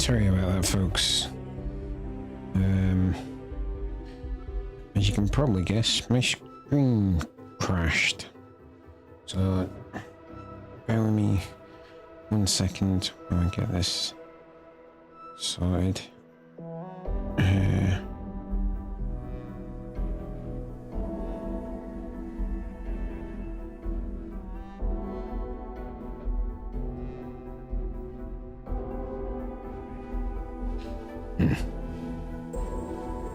Sorry about that, folks. As you can probably guess, my screen crashed. So, bear with me 1 second when I get this sorted.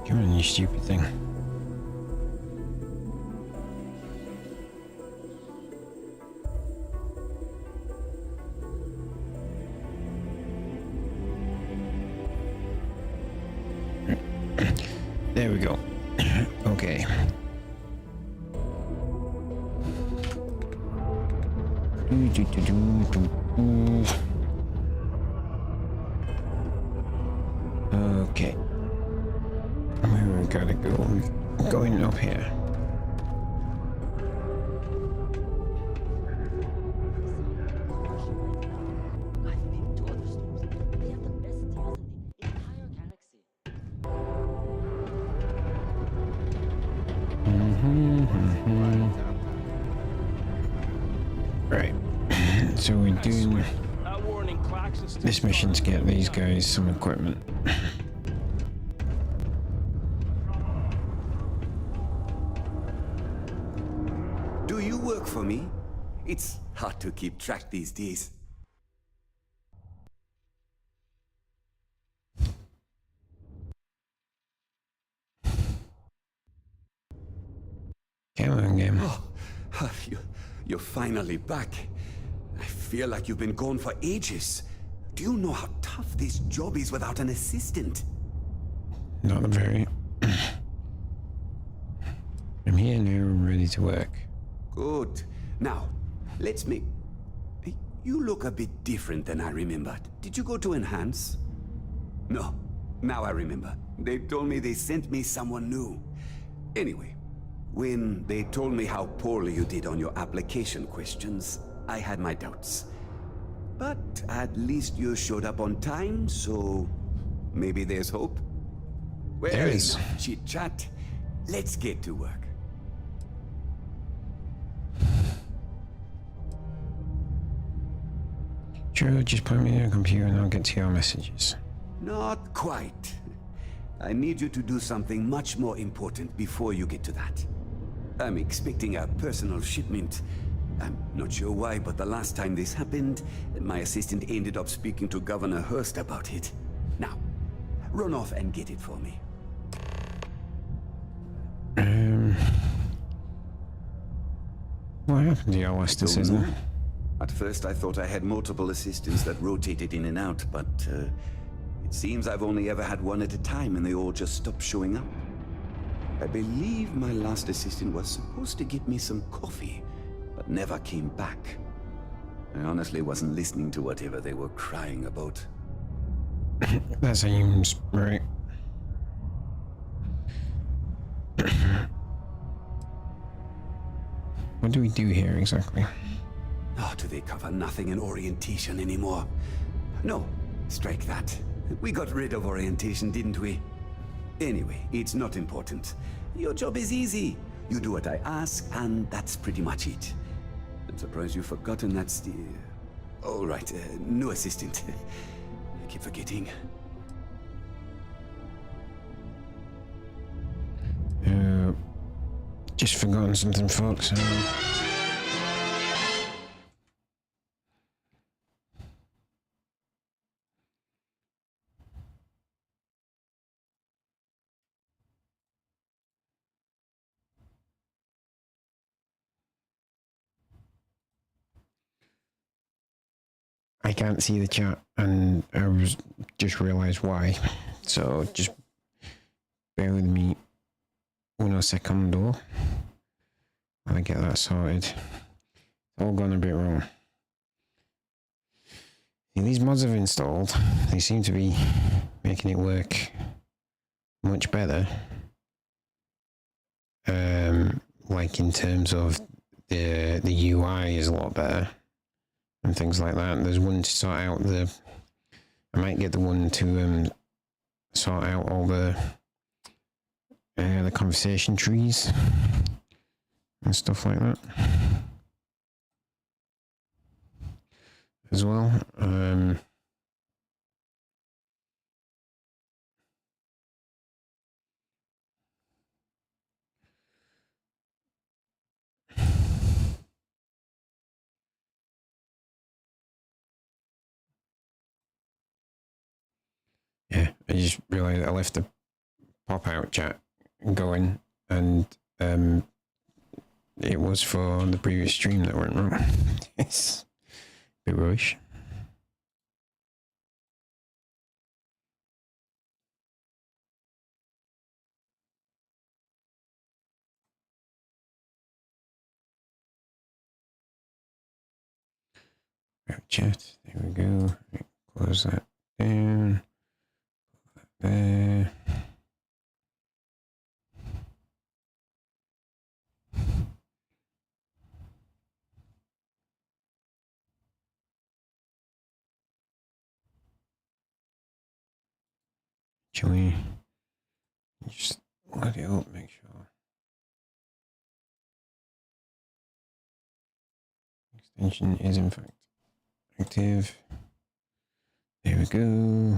Come on, you stupid thing. There we go. Okay. Okay. Where we gotta go? I'm going up here. I've been to other stores. They have the best deals in the entire galaxy. Right. So we're doing this mission to get these guys some equipment. Do you work for me? It's hard to keep track these days. Come on, game. Oh, you're finally back. I feel like you've been gone for ages. Do you know how tough this job is without an assistant? Not very. I'm here now, I'm ready to work. Good. Now, let's make... You look a bit different than I remembered. Did you go to Enhance? No. Now I remember. They told me they sent me someone new. Anyway, when they told me how poorly you did on your application questions, I had my doubts. But at least you showed up on time, so maybe there's hope. There is. Chit-chat. Let's get to work. Sure, just put me in a computer and I'll get to your messages. Not quite. I need you to do something much more important before you get to that. I'm expecting a personal shipment. I'm not sure why, but the last time this happened, my assistant ended up speaking to Governor Hurst about it. Now, run off and get it for me. What happened to your last assistant? At first I thought I had multiple assistants that rotated in and out, but it seems I've only ever had one at a time and they all just stopped showing up. I believe my last assistant was supposed to get me some coffee, but never came back. I honestly wasn't listening to whatever they were crying about. That seems right. What do we do here exactly? Oh, do they cover nothing in orientation anymore? No, strike that. We got rid of orientation, didn't we? Anyway, it's not important. Your job is easy. You do what I ask, and that's pretty much it. I'm surprised you've forgotten that's the... All right, new assistant. I keep forgetting. Just forgotten something, folks. I can't see the chat, and I was just realised why. So just bear with me uno secondo. I get that sorted. It's all gone a bit wrong. See, these mods I've installed, they seem to be making it work much better. Like in terms of the UI is a lot better and things like that. And there's one to sort out the I might get the one to sort out all the conversation trees and stuff like that as well. Yeah, I just realized I left the pop-out chat going, and it was for the previous stream that went wrong. It's a bit rubbish. Chat, there we go. Close that down. There. Actually, just let it up, make sure. Extension is in fact active. There we go.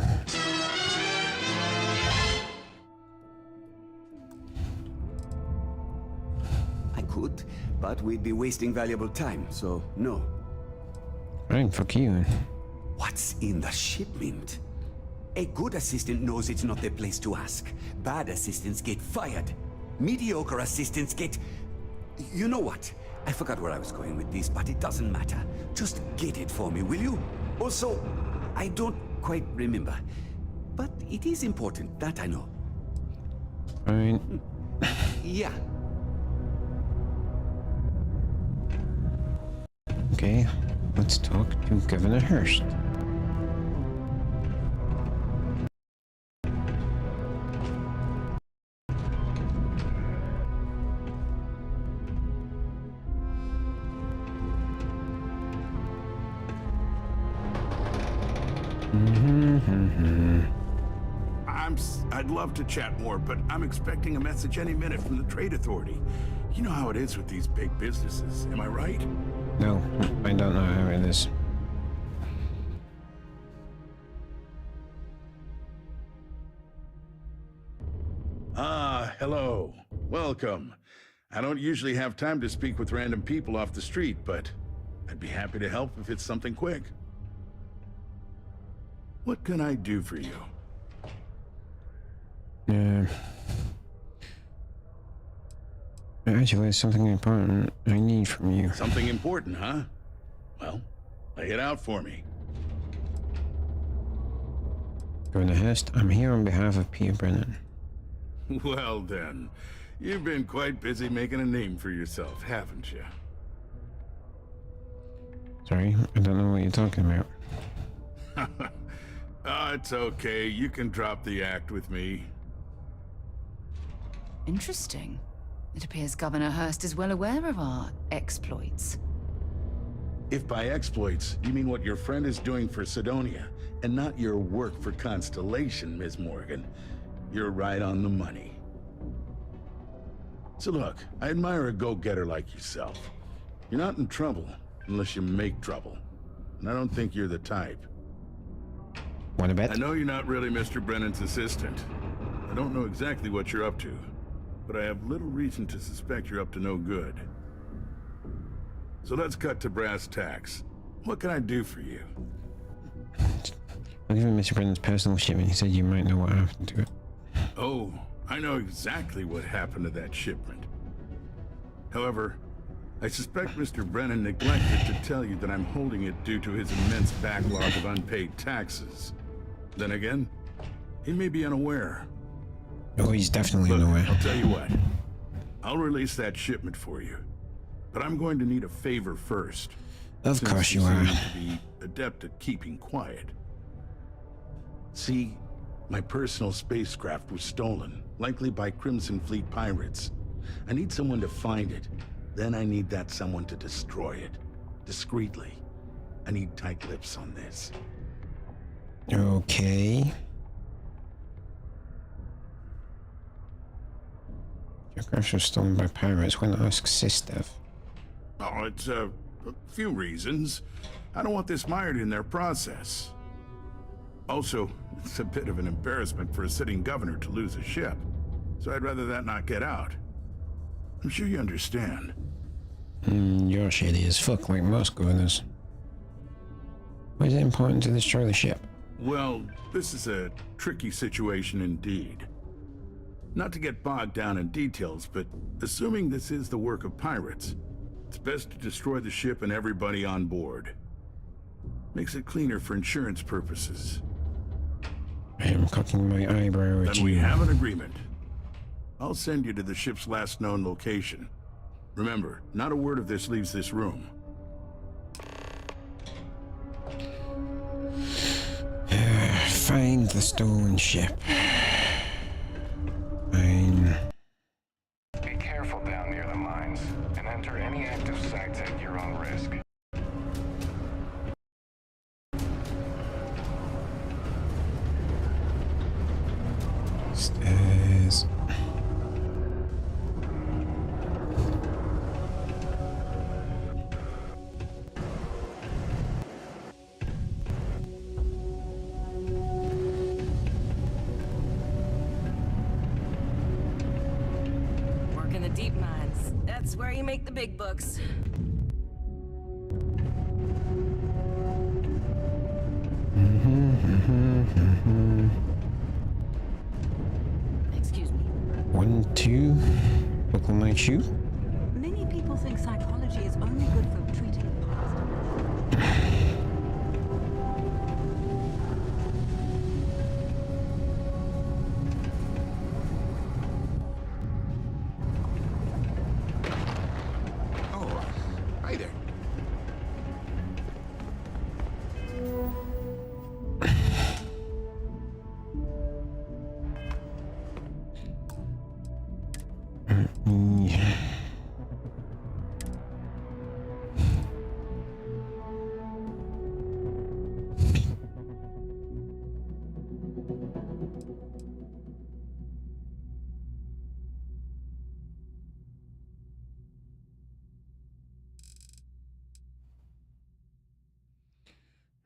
I could, but we'd be wasting valuable time, so no. Right, fuck you. What's in the shipment? A good assistant knows it's not their place to ask. Bad assistants get fired. Mediocre assistants get... You know what? I forgot where I was going with this, but it doesn't matter. Just get it for me, will you? Also, I don't quite remember. But it is important, that I know. Fine. Yeah. Okay, let's talk to Governor Hurst. I'd love to chat more, but I'm expecting a message any minute from the Trade Authority. You know how it is with these big businesses, am I right? No, I don't know how it is. Ah, hello. Welcome. I don't usually have time to speak with random people off the street, but I'd be happy to help if it's something quick. What can I do for you? Actually, there's something important I need from you. Something important, huh? Well, lay it out for me. Governor Hurst, I'm here on behalf of Peter Brennan. Well then, you've been quite busy making a name for yourself, haven't you? Sorry, I don't know what you're talking about. Oh, it's okay. You can drop the act with me. Interesting. It appears Governor Hurst is well aware of our exploits. If by exploits, you mean what your friend is doing for Sidonia, and not your work for Constellation, Ms. Morgan, you're right on the money. So look, I admire a go-getter like yourself. You're not in trouble, unless you make trouble. And I don't think you're the type. Want to bet? I know you're not really Mr. Brennan's assistant. I don't know exactly what you're up to, but I have little reason to suspect you're up to no good. So let's cut to brass tacks. What can I do for you? I'll give him Mr. Brennan's personal shipment. He said you might know what happened to it. Oh, I know exactly what happened to that shipment. However, I suspect Mr. Brennan neglected to tell you that I'm holding it due to his immense backlog of unpaid taxes. Then again, he may be unaware. Oh, he's definitely Look, nowhere. I'll tell you what. I'll release that shipment for you. But I'm going to need a favor first. Of since course you seem are. to be adept at keeping quiet. See, my personal spacecraft was stolen, likely by Crimson Fleet pirates. I need someone to find it. Then I need that someone to destroy it. Discreetly. I need tight lips on this. Okay. Your crash was stolen by pirates. When asked Sistev. Oh, it's a few reasons. I don't want this mired in their process. Also, it's a bit of an embarrassment for a sitting governor to lose a ship. So I'd rather that not get out. I'm sure you understand. You're shady as fuck like most governors. Why is it important to destroy the ship? Well, this is a tricky situation indeed. Not to get bogged down in details, but assuming this is the work of pirates, it's best to destroy the ship and everybody on board. Makes it cleaner for insurance purposes. I am cocking my eyebrow at Then you. we have an agreement. I'll send you to the ship's last known location. Remember, not a word of this leaves this room. Find the stolen ship. Fine. Be careful down near the mines, and enter any active sites at your own risk. Stairs. Work in the deep mines. That's where you make the big bucks. Excuse me. 1, 2. Buckle my shoe. Many people think psychology is only good for treating past. Oh, hi there.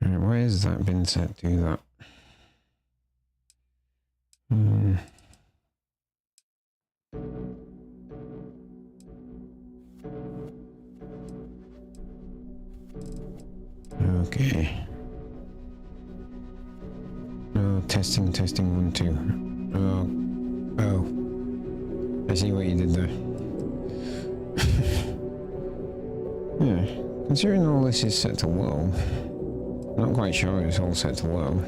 Alright, why has that been set to that? Okay. Oh, testing, 1, 2. Oh. I see what you did there. Yeah, considering all this is set to low, I'm not quite sure it's all set to low.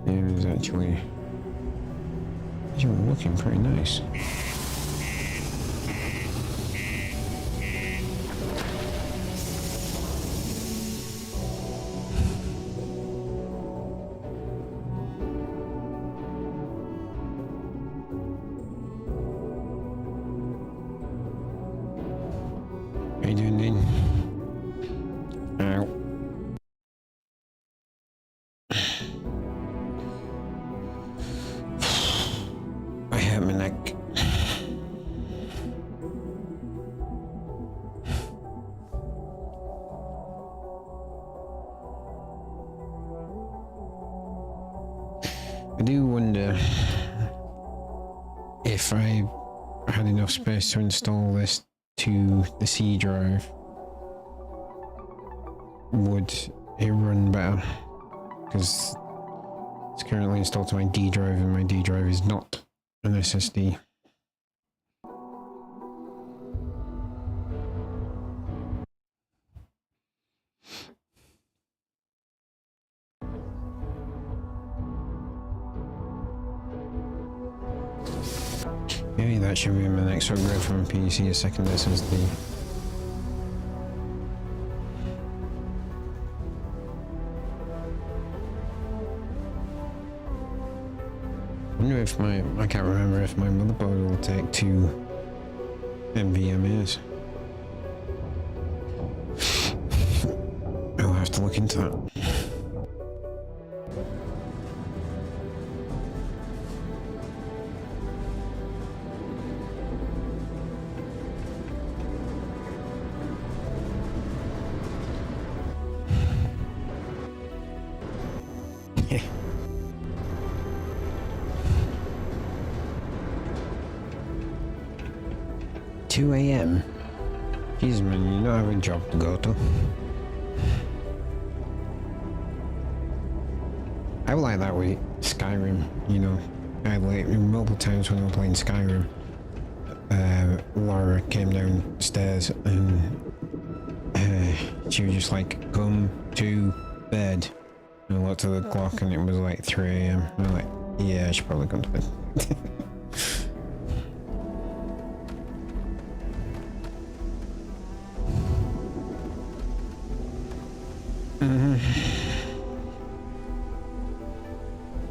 It is actually looking pretty nice. How you doing, Dean? Ow. I hurt my neck. I do wonder if I had enough space to install this to the C drive. Would it run better? Because it's currently installed to my D drive and my D drive is not an SSD. Maybe that should be my next upgrade from a PC, a second SSD. I wonder if I can't remember if my motherboard will take 2 NVMEs. I'll have to look into that. 2 a.m. Jesus, man, you don't have a job to go to. I like that with Skyrim, you know. I like multiple times when I was playing Skyrim. Laura came downstairs and she was just like, come to bed. And I looked at the clock and it was like 3 a.m. And I'm like, yeah, I should probably come to bed.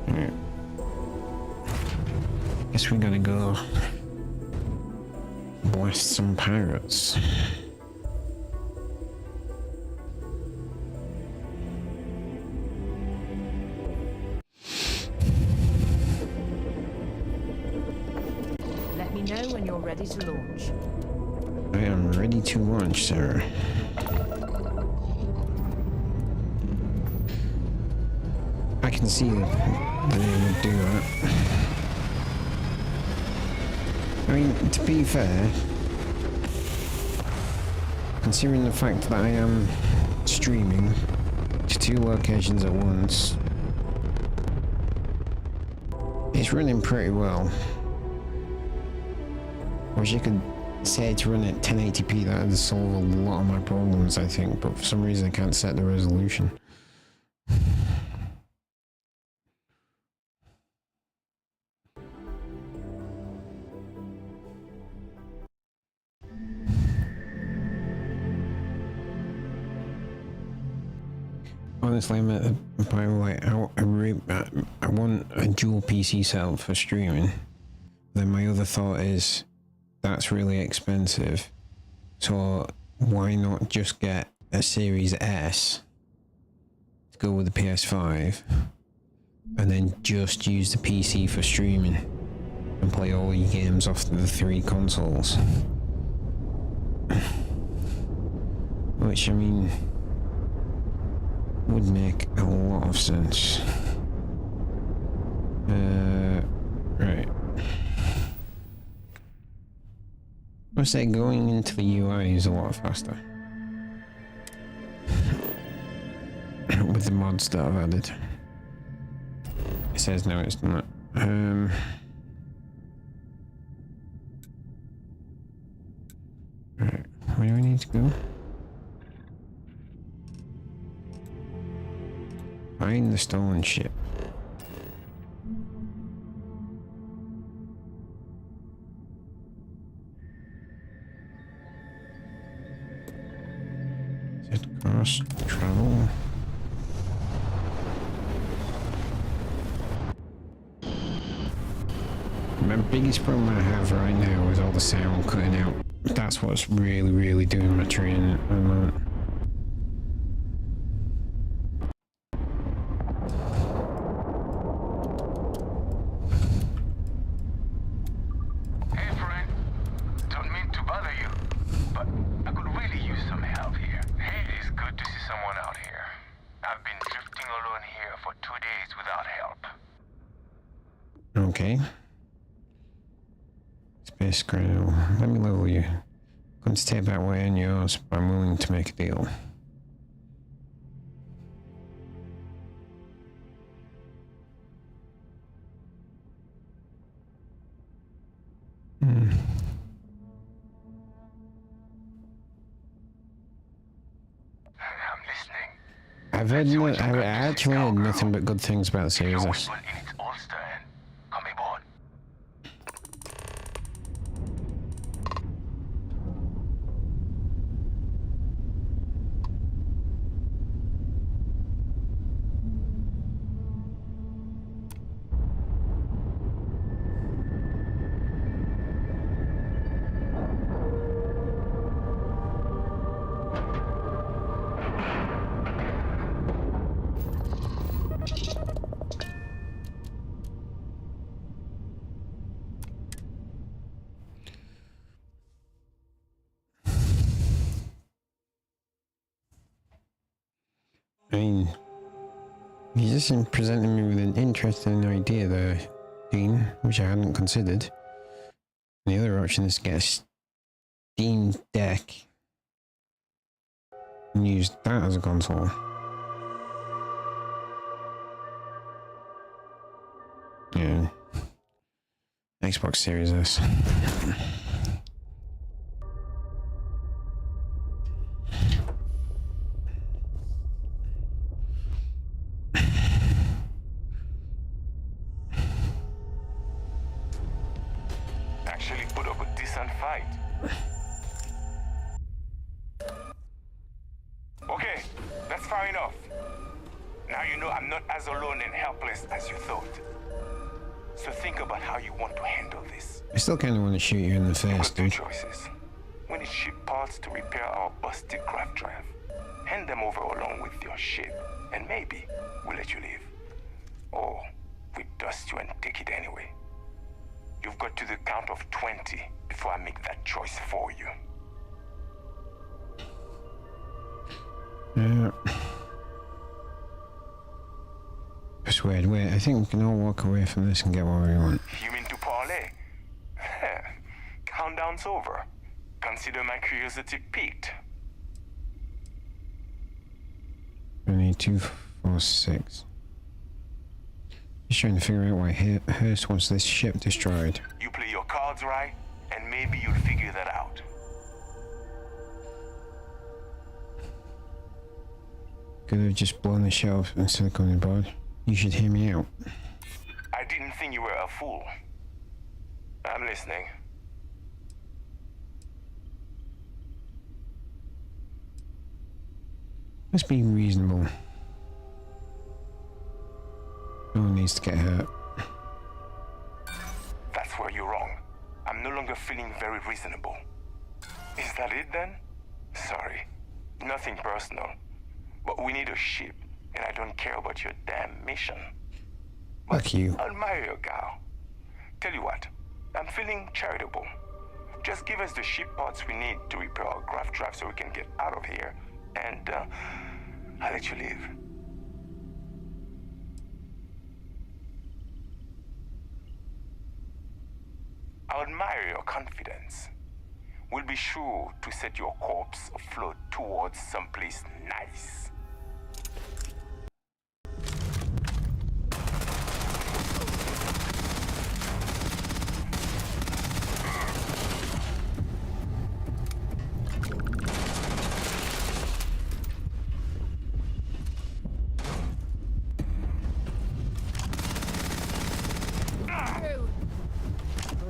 Right. Guess we gotta go blast some pirates. Let me know when you're ready to launch. I am ready to launch, sir. I can see that they would do that. I mean, to be fair, considering the fact that I am streaming to 2 locations at once, it's running pretty well. I wish I could say to run at 1080p, that would solve a lot of my problems, I think, but for some reason I can't set the resolution. Honestly, I'm at the point where like, I want a dual PC setup for streaming. Then my other thought is, that's really expensive. So why not just get a Series S to go with the PS5 and then just use the PC for streaming and play all your games off the 3 consoles? Which, I mean, would make a lot of sense. Right. I would say going into the UI is a lot faster. With the mods that I've added. It says no, it's not. Right, where do I need to go? Find the stolen ship. Set course, travel. My biggest problem I have right now is all the sound cutting out. That's what's really doing my training at the moment. Okay. Space Grail. Let me level you. Going to take that way and yours, but I'm willing to make a deal. I'm listening. I've actually heard nothing but good things about the Series S. I mean, you just presented me with an interesting idea there, Dean, which I hadn't considered. And the other option is to get Steam Deck and use that as a console. Yeah. Xbox Series S. Actually put up a decent fight. Okay, that's far enough. Now you know I'm not as alone and helpless as you thought. So think about how you want to handle this. I still kind of want to shoot you in the You've face, got two dude. choices. We need ship parts to repair our busted craft drive. Hand them over along with your ship, and maybe we'll let you leave. Or we dust you and take it anyway. You've got to the count of 20 before I make that choice for you. Persuade. Wait, I think we can all walk away from this and get what we want. You mean to parlay? Countdown's over. Consider my curiosity piqued. We need 2, 4, 6. Just trying to figure out why Hurst wants this ship destroyed. You play your cards right, and maybe you'll figure that out. Could have just blown the ship up instead of coming aboard. You should hear me out. I didn't think you were a fool. I'm listening. Let's be reasonable. No one needs to get hurt. That's where you're wrong. I'm no longer feeling very reasonable. Is that it then? Sorry. Nothing personal. But we need a ship, and I don't care about your damn mission. Fuck you. I'll marry your gal. Tell you what, I'm feeling charitable. Just give us the ship parts we need to repair our craft drive so we can get out of here, and I'll let you leave. I admire your confidence. We'll be sure to set your corpse afloat towards someplace nice.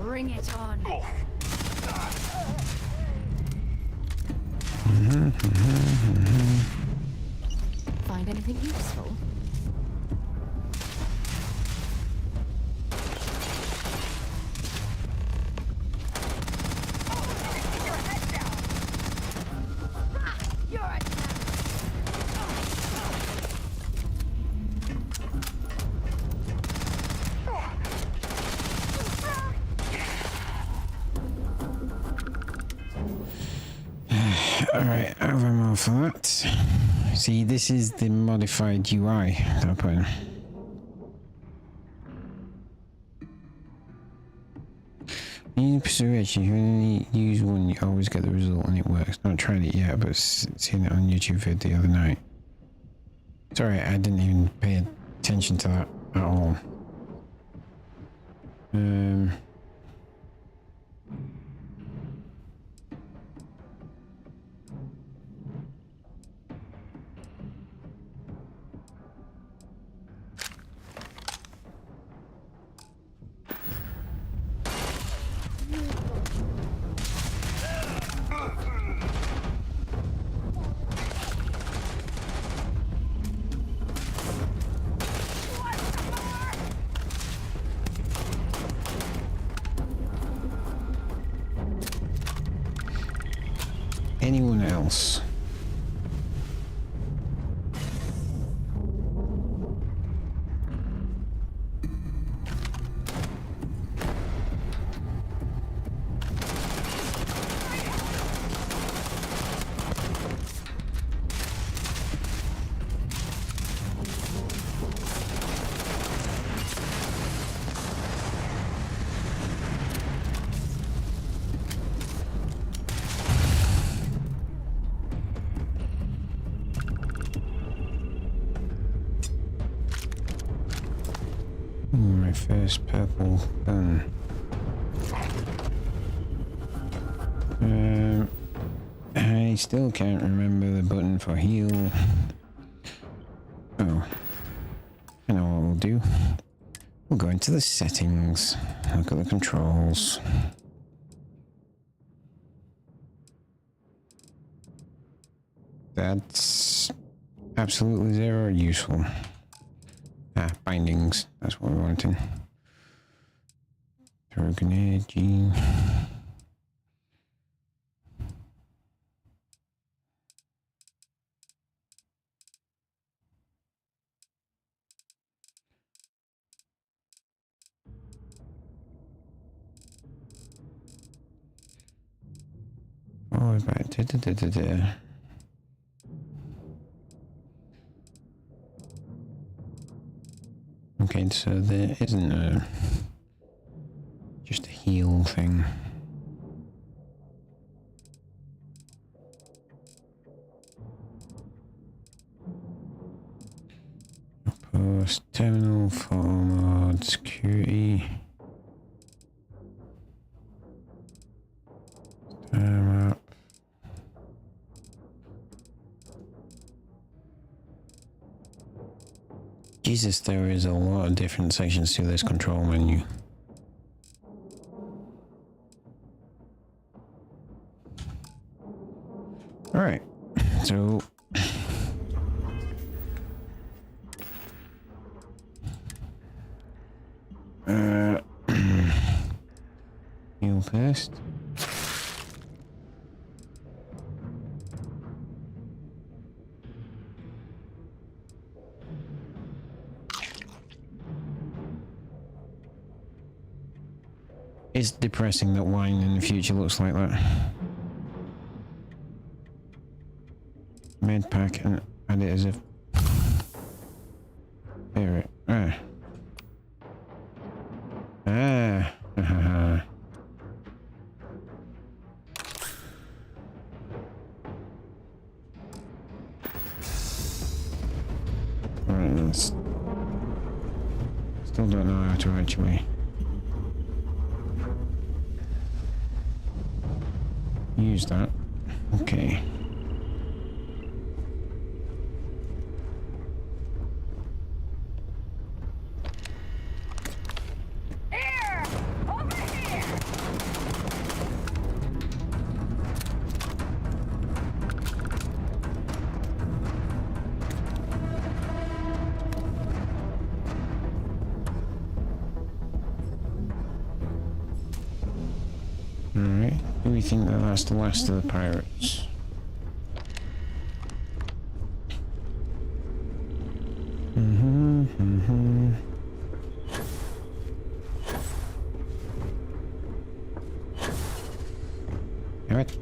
Bring it on. Find anything useful? Alright, over more for that. See, this is the modified UI that I put in. In persuasion, you only use one, you always get the result and it works. Not tried it yet, but seen it on YouTube vid the other night. Sorry, I didn't even pay attention to that at all. Anyone else? first purple button. I still can't remember the button for heal. Oh. I know what we'll do. We'll go into the settings. Look at the controls. That's absolutely zero useful. Ah, bindings. That's what we're wanting. Throw grenade, G. Oh, back. Okay, so there isn't a just a heal thing. Post terminal forward security. Time up. Jesus, there is a lot of different sections to this control menu. Alright, so heal first. It's depressing that wine in the future looks like that. Med pack and add it as a favorite. Ah. Ah. Alright, still don't know how to actually use that. Okay. Here! Over here! Alright. Do we think that that's the last of the pirates? Alright.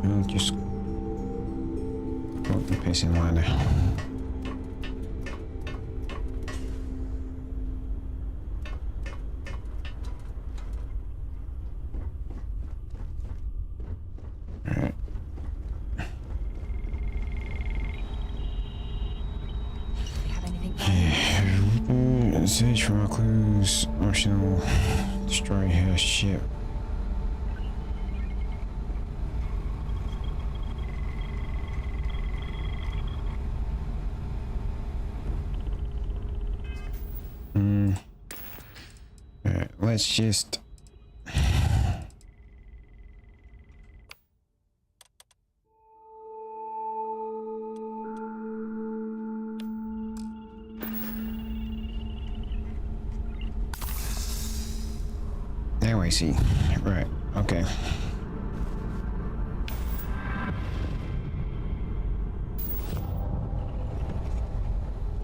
We'll just go up the pissing ladder. Alright. Do we have anything? Search for more clues. Optional. Destroy her ship. Alright, let's just now I see. Right, okay.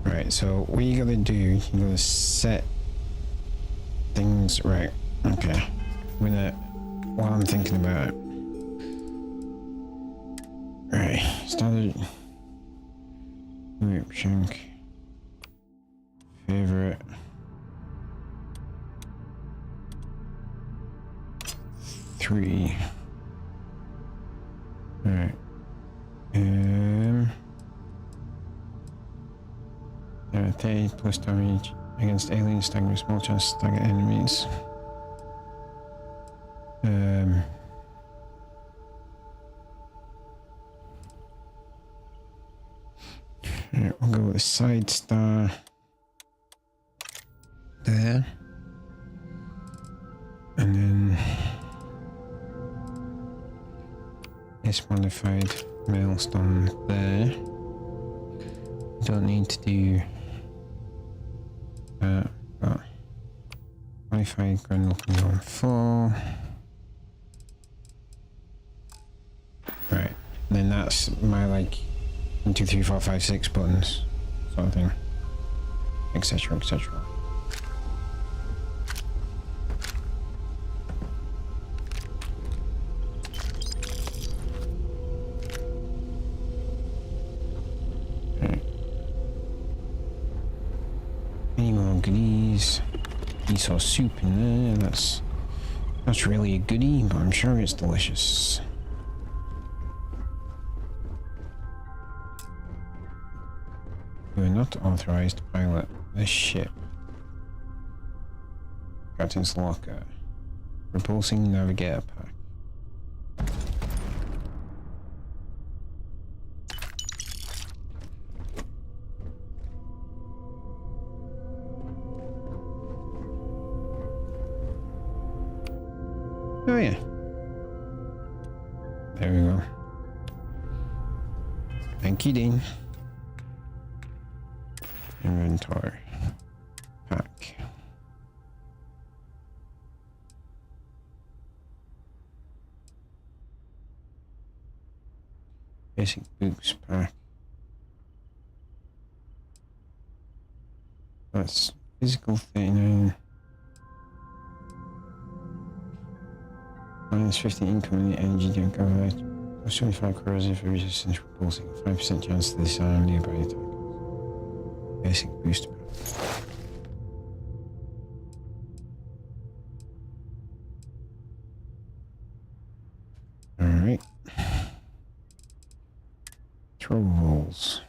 Right, so what you gotta do, you gotta set things right. Okay. While I'm thinking about it. Right, standard whip chunk. Favorite. Three. Alright. close damage against aliens, stagger small chance to stagger enemies. Right, we'll go with the side star there, and then this modified maelstrom there. Don't need to do that, but modified Grendel can go on 4. Right, and then that's my like 1, 2, 3, 4, 5, 6 buttons sort of thing, etc, etc. Any more goodies? Miso soup in there, that's really a goodie, but I'm sure it's delicious. You are not authorized to pilot this ship. Captain's locker. Repulsing navigator pack. Oh yeah. There we go. Thank you, Dean. Inventory. Pack. Basic boots pack. That's physical 39. Minus 50 incoming energy don't cover. Plus 25 corrosive resistance repulsing. 5% chance to disarm nearby attack. Basic boost pack. Alright. Trolls.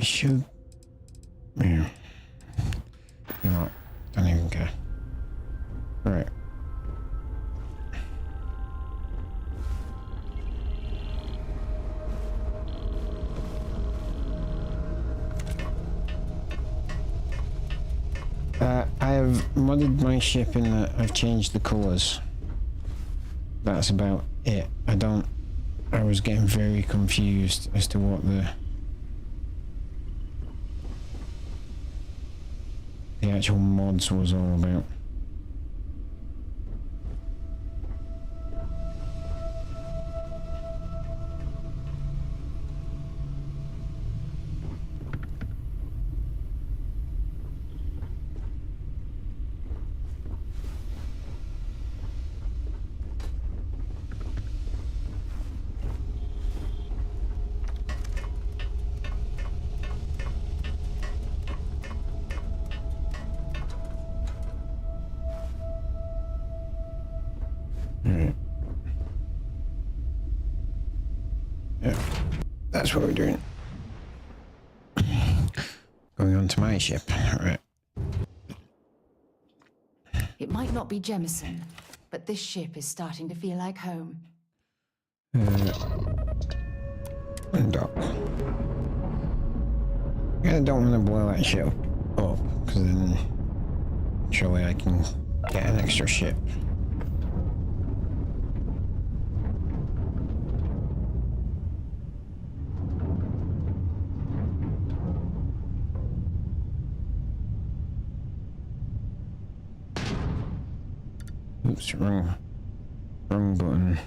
Shoot. Yeah. You know what? Don't even care. Right. I have modded my ship in that I've changed the colours. That's about it. I was getting very confused as to what the actual mods was all about. Alright. Yeah, that's what we're doing. Going on to my ship. Right. It might not be Jemison, but this ship is starting to feel like home. Undock. I don't want to blow that ship up, because then surely I can get an extra ship. Oops, wrong button.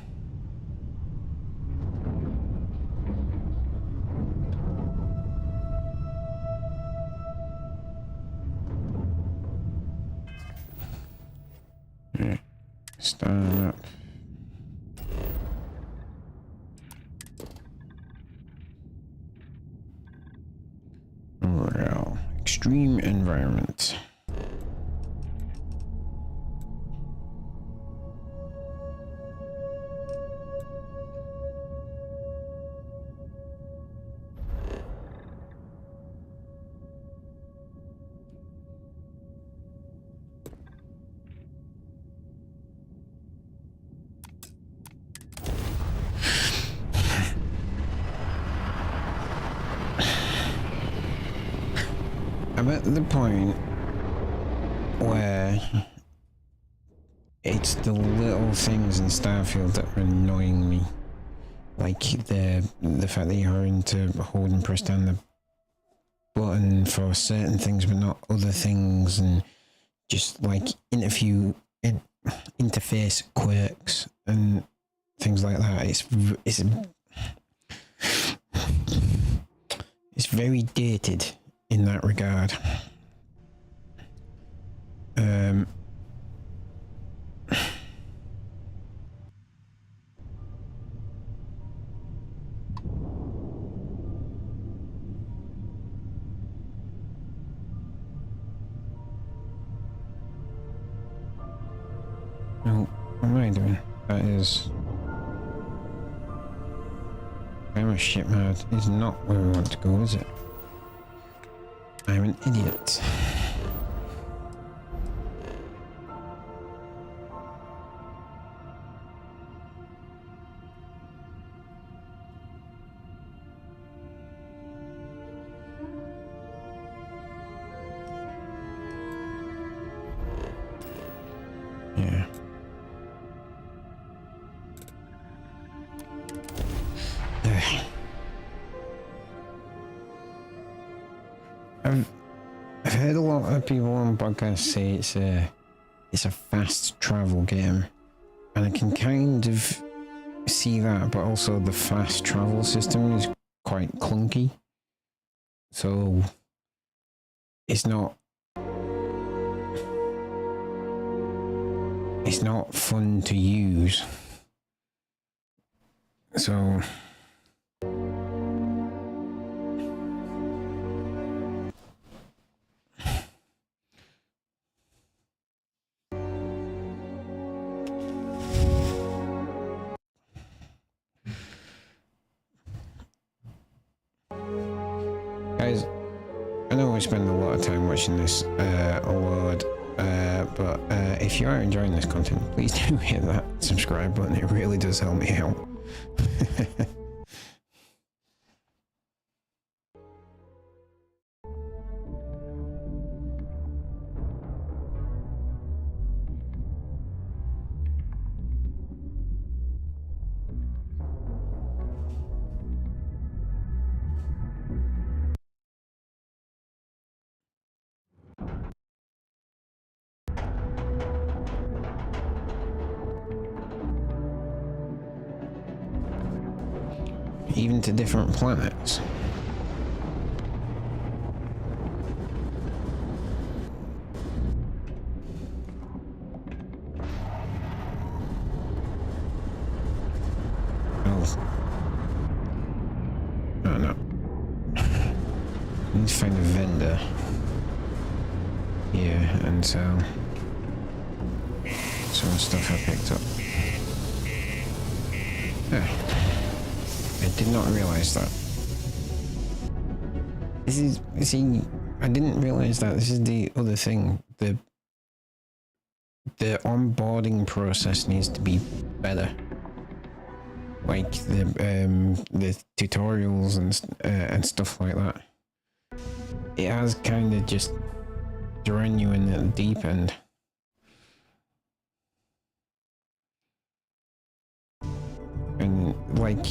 Right. Start up. extreme environment. I'm at the point where it's the little things in Starfield that are annoying me. Like the fact that you're having to hold and press down the button for certain things but not other things, and just like interface quirks and things like that. It's very dated in that regard. No, what am I doing? That is... I'm a shipmad. Is not where we want to go, is it? I'm an idiot. Yeah. I've heard a lot of people on podcasts say it's a fast travel game, and I can kind of see that, but also the fast travel system is quite clunky, so it's not fun to use. So guys, I know we spend a lot of time watching this award, but if you are enjoying this content, please do hit that subscribe button. It really does help me out. Even to different planets. Oh no. I need to find a vendor here and sell some stuff I picked up. I did not realize that. This is, see, I didn't realize that. This is the other thing. The onboarding process needs to be better. Like the tutorials and stuff like that. It has kind of just thrown you in at the deep end. And like,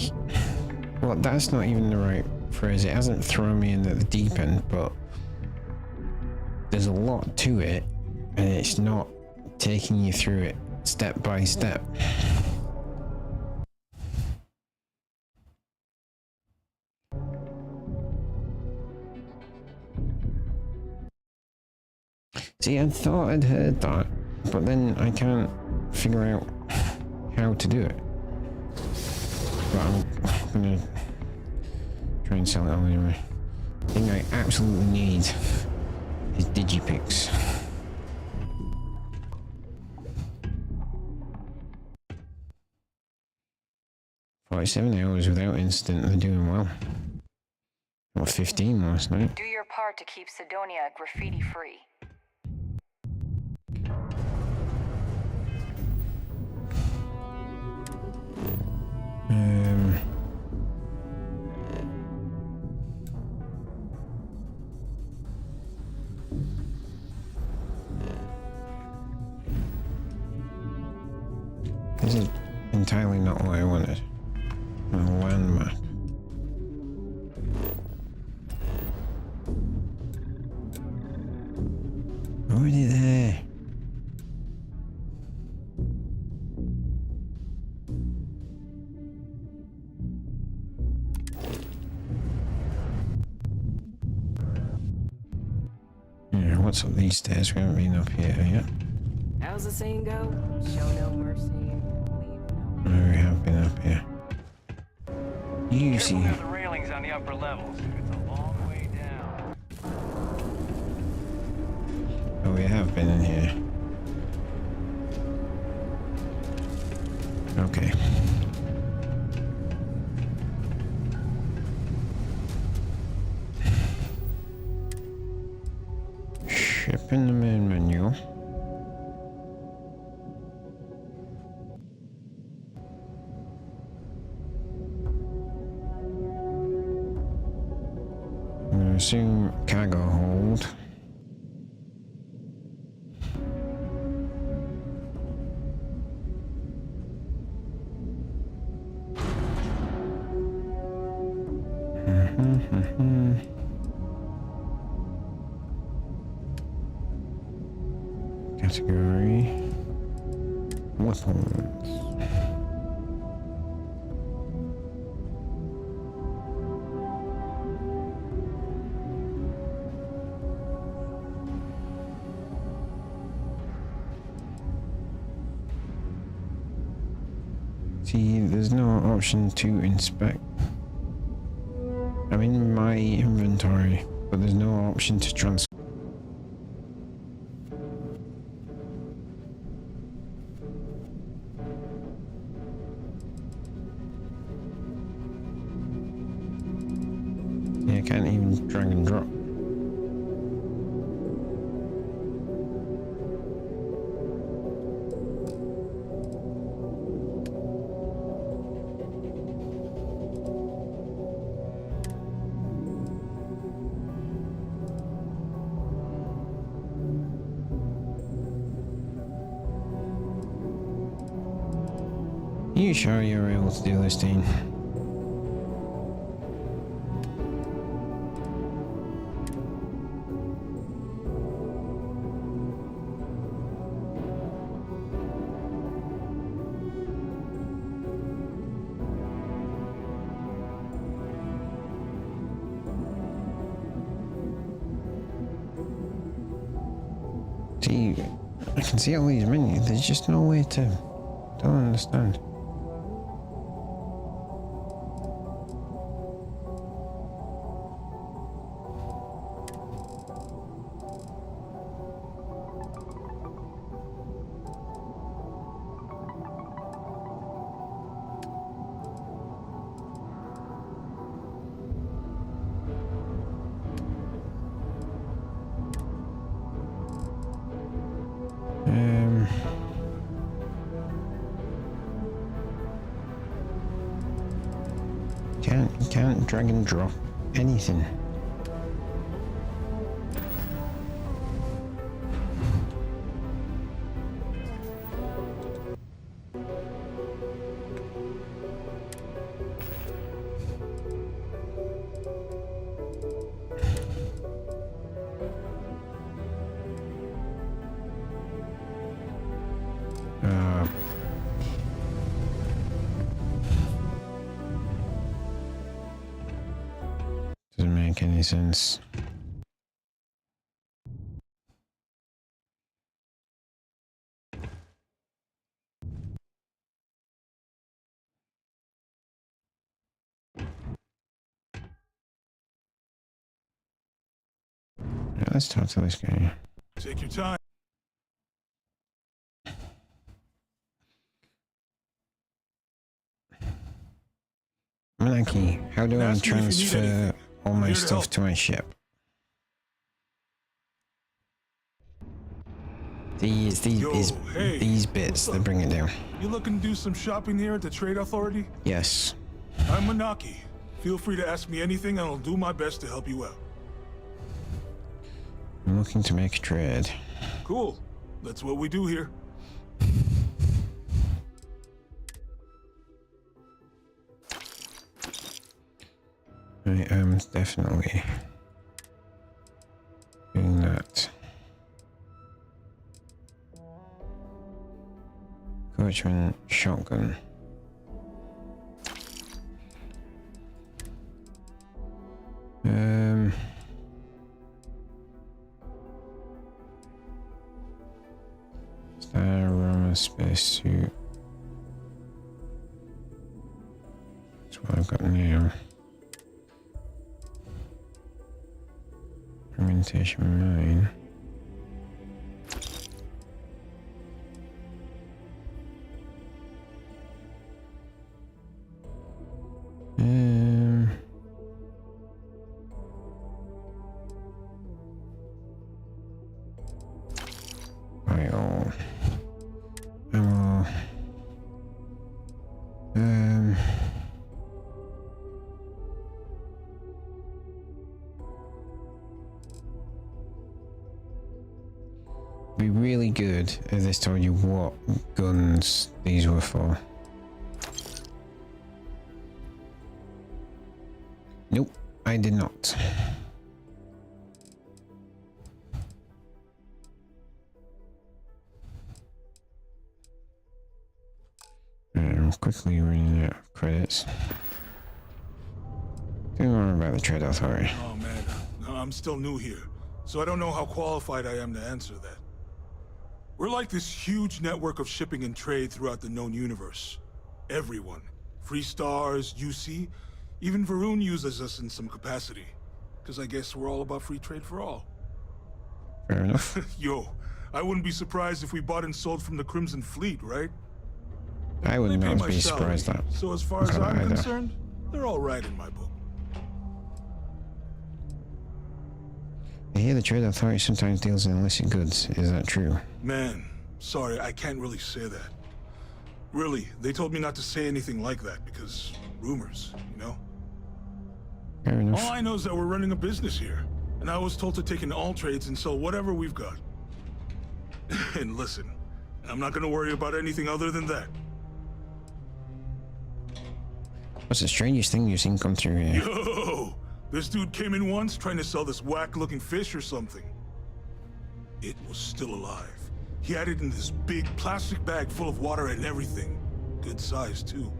well, that's not even the right phrase. It hasn't thrown me in at the deep end, but there's a lot to it, and it's not taking you through it step by step. See, I thought I'd heard that, but then I can't figure out how to do it. But I'm gonna try and sell it all anyway. The thing I absolutely need his digipicks. $47 without incident, they're doing well. What, 15 last night? Do your part to keep Sidonia graffiti-free. This is entirely not what I wanted. A land map. Already there. Yeah, what's up these stairs? We haven't been up here yet. How's the saying go? Show no mercy, leave no... No, we have been up here. You see. Careful near the railings on the upper levels. It's a long way down. Oh, we have been in here. Okay. Ship in the main menu. I'm gonna assume cargo hold. Category weapons. See, there's no option to inspect. I'm in my inventory, but there's no option to transfer. Yeah, I can't even drag and drop. You sure you're able to do this, Dean? See, I can see all these menus. There's just no way to. Don't understand. Can't drag and drop anything. Doesn't make any sense. Yeah, let's talk to this guy. Take your time. Manaki, how do I Ask me if you need transfer anything. all I'm my here to stuff help. to my ship? These Yo, hey, these bits what's that up? bring it down. You looking to do some shopping here at the Trade Authority? Yes. I'm Manaki. Feel free to ask me anything and I'll do my best to help you out. I'm looking to make a trade. Cool. That's what we do here. I am definitely doing that. Coachman shotgun. Star spacesuit. That's what I've got now. Fermentation 9. Bio. Ammo. Be really good if this told you what guns these were for. Nope, I did not. I'm quickly running out of credits. Tell me more about the Trade Authority. Oh man, no, I'm still new here, so I don't know how qualified I am to answer that. We're like this huge network of shipping and trade throughout the known universe. Everyone, Free Stars, UC, even Varun uses us in some capacity. Because I guess we're all about free trade for all. Fair enough. Yo, I wouldn't be surprised if we bought and sold from the Crimson Fleet, right? I would They pay not my be salary, surprised that. so as far as Okay, I'm either. concerned, they're all right in my book. I hear the Trade Authority sometimes deals in illicit goods. Is that true? Man, sorry, I can't really say that. Really, they told me not to say anything like that because rumors, you know? Fair enough. All I know is that we're running a business here, and I was told to take in all trades and sell whatever we've got. And listen, I'm not gonna worry about anything other than that. What's the strangest thing you've seen come through here? Yo! This dude came in once trying to sell this whack-looking fish or something. It was still alive. He had it in this big plastic bag full of water and everything. Good size, too.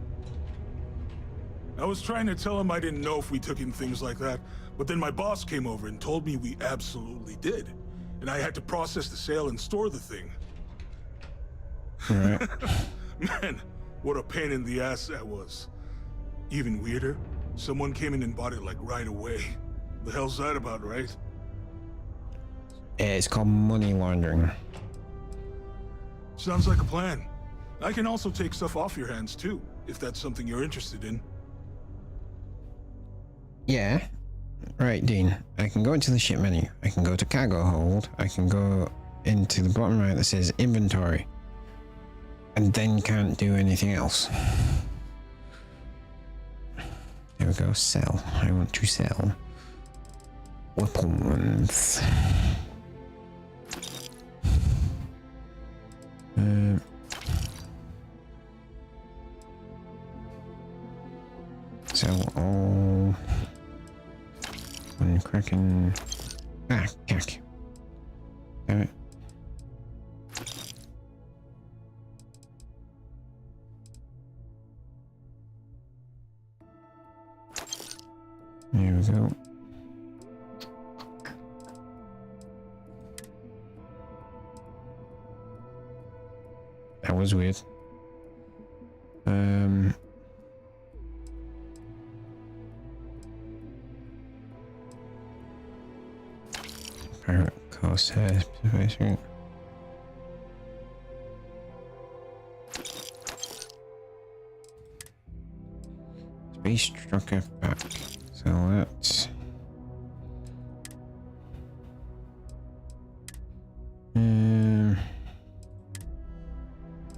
I was trying to tell him I didn't know if we took in things like that, but then my boss came over and told me we absolutely did. And I had to process the sale and store the thing. Right. Man, what a pain in the ass that was. Even weirder, someone came in and bought it like right away. The hell's that about, right? It's called money laundering. Sounds like a plan. I can also take stuff off your hands too, if that's something you're interested in. Yeah. Right, Dean. I can go into the ship menu. I can go to cargo hold. I can go into the bottom right that says inventory. And then can't do anything else. There we go. Sell. I want to sell weapons. Sell all. One Kraken. Ah, cack. Damn it. There we go. That was weird. pirate corsair space route. Space trucker back. So that's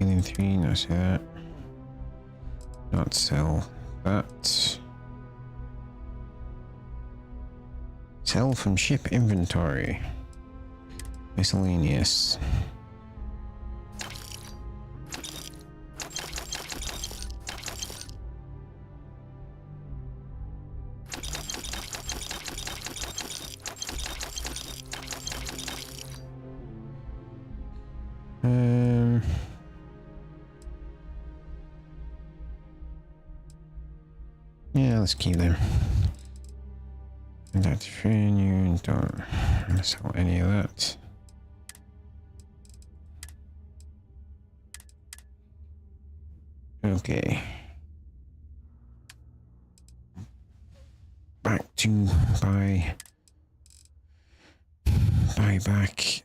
Alien 3, no, say that. Not sell that. Sell from ship inventory. Miscellaneous. Yeah, let's keep them. That's free, you don't sell any of that. Okay. Back to buy back.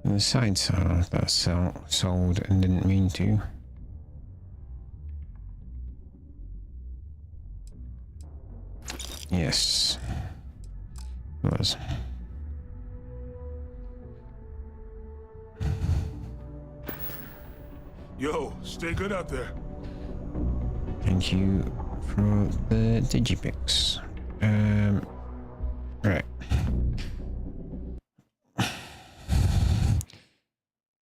The side saw that sold and didn't mean to. Yes. It was. Yo, stay good out there. Thank you for the digipix. Right.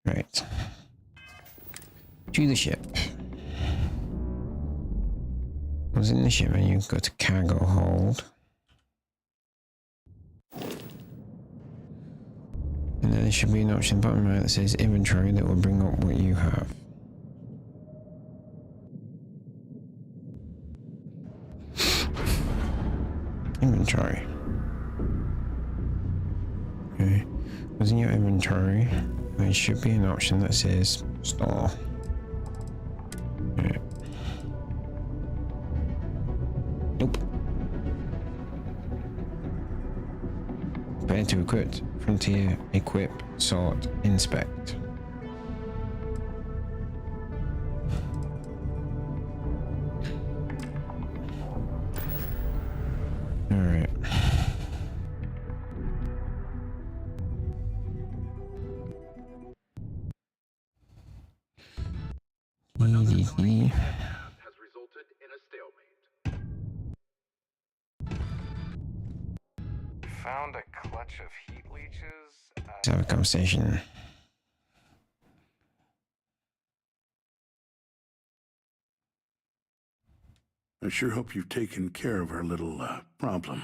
Right. To the ship. Once in the ship menu, go to cargo hold. And then there should be an option bottom right that says inventory that will bring up what you have. Inventory. Okay. What's in your inventory? There should be an option that says store. Yeah. Nope. Prepare to equip. Frontier, equip, sort, inspect. Alright. EDD. Has resulted in a stalemate. Found a clutch of heat leeches. Let's have a conversation. I sure hope you've taken care of our little problem.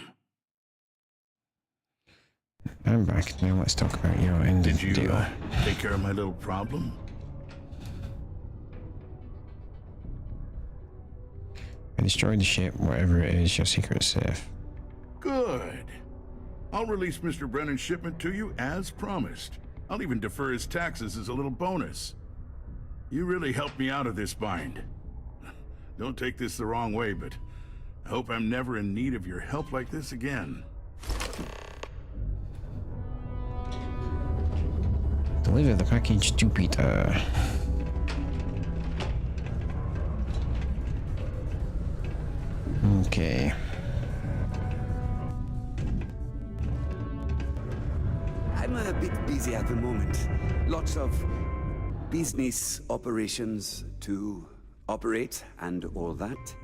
I'm back. Now let's talk about your end of Did the you deal. take care of my little problem? I destroyed the ship, whatever it is, your secret safe. Good. I'll release Mr. Brennan's shipment to you as promised. I'll even defer his taxes as a little bonus. You really helped me out of this bind. Don't take this the wrong way, but I hope I'm never in need of your help like this again. Deliver the package to Peter. Okay. I'm a bit busy at the moment. Lots of business operations to operate and all that.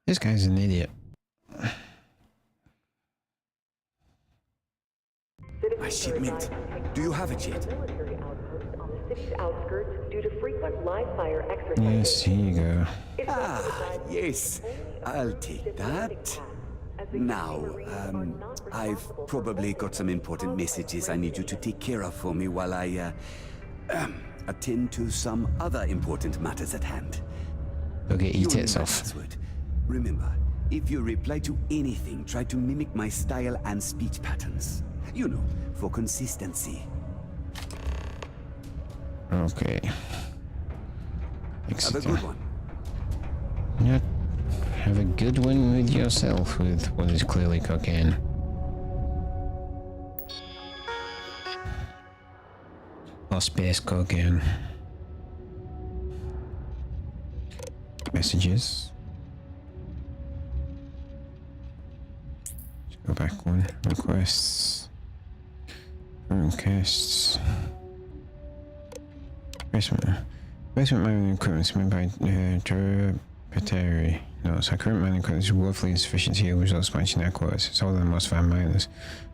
This guy's an idiot. My shipment. Do you have it yet? Military outpost on the city's outskirts due to frequent live fire exercises. Yes, here you go. Ah, yes. I'll take that. Now, I've probably got some important messages I need you to take care of for me while I, attend to some other important matters at hand. Go get your You'll tits need my off. password. Remember, if you reply to anything, try to mimic my style and speech patterns. You know, for consistency. Okay. Have a good one. Yeah. Have a good one with yourself with what is clearly cocaine. Or space cocaine. Messages. Let's go back one. Requests. Requests. Basement mining equipment submitted by Terpeteri. Notes, our current mining equipment is woefully insufficient to yield results matching our quotas. It's older than most of our miners.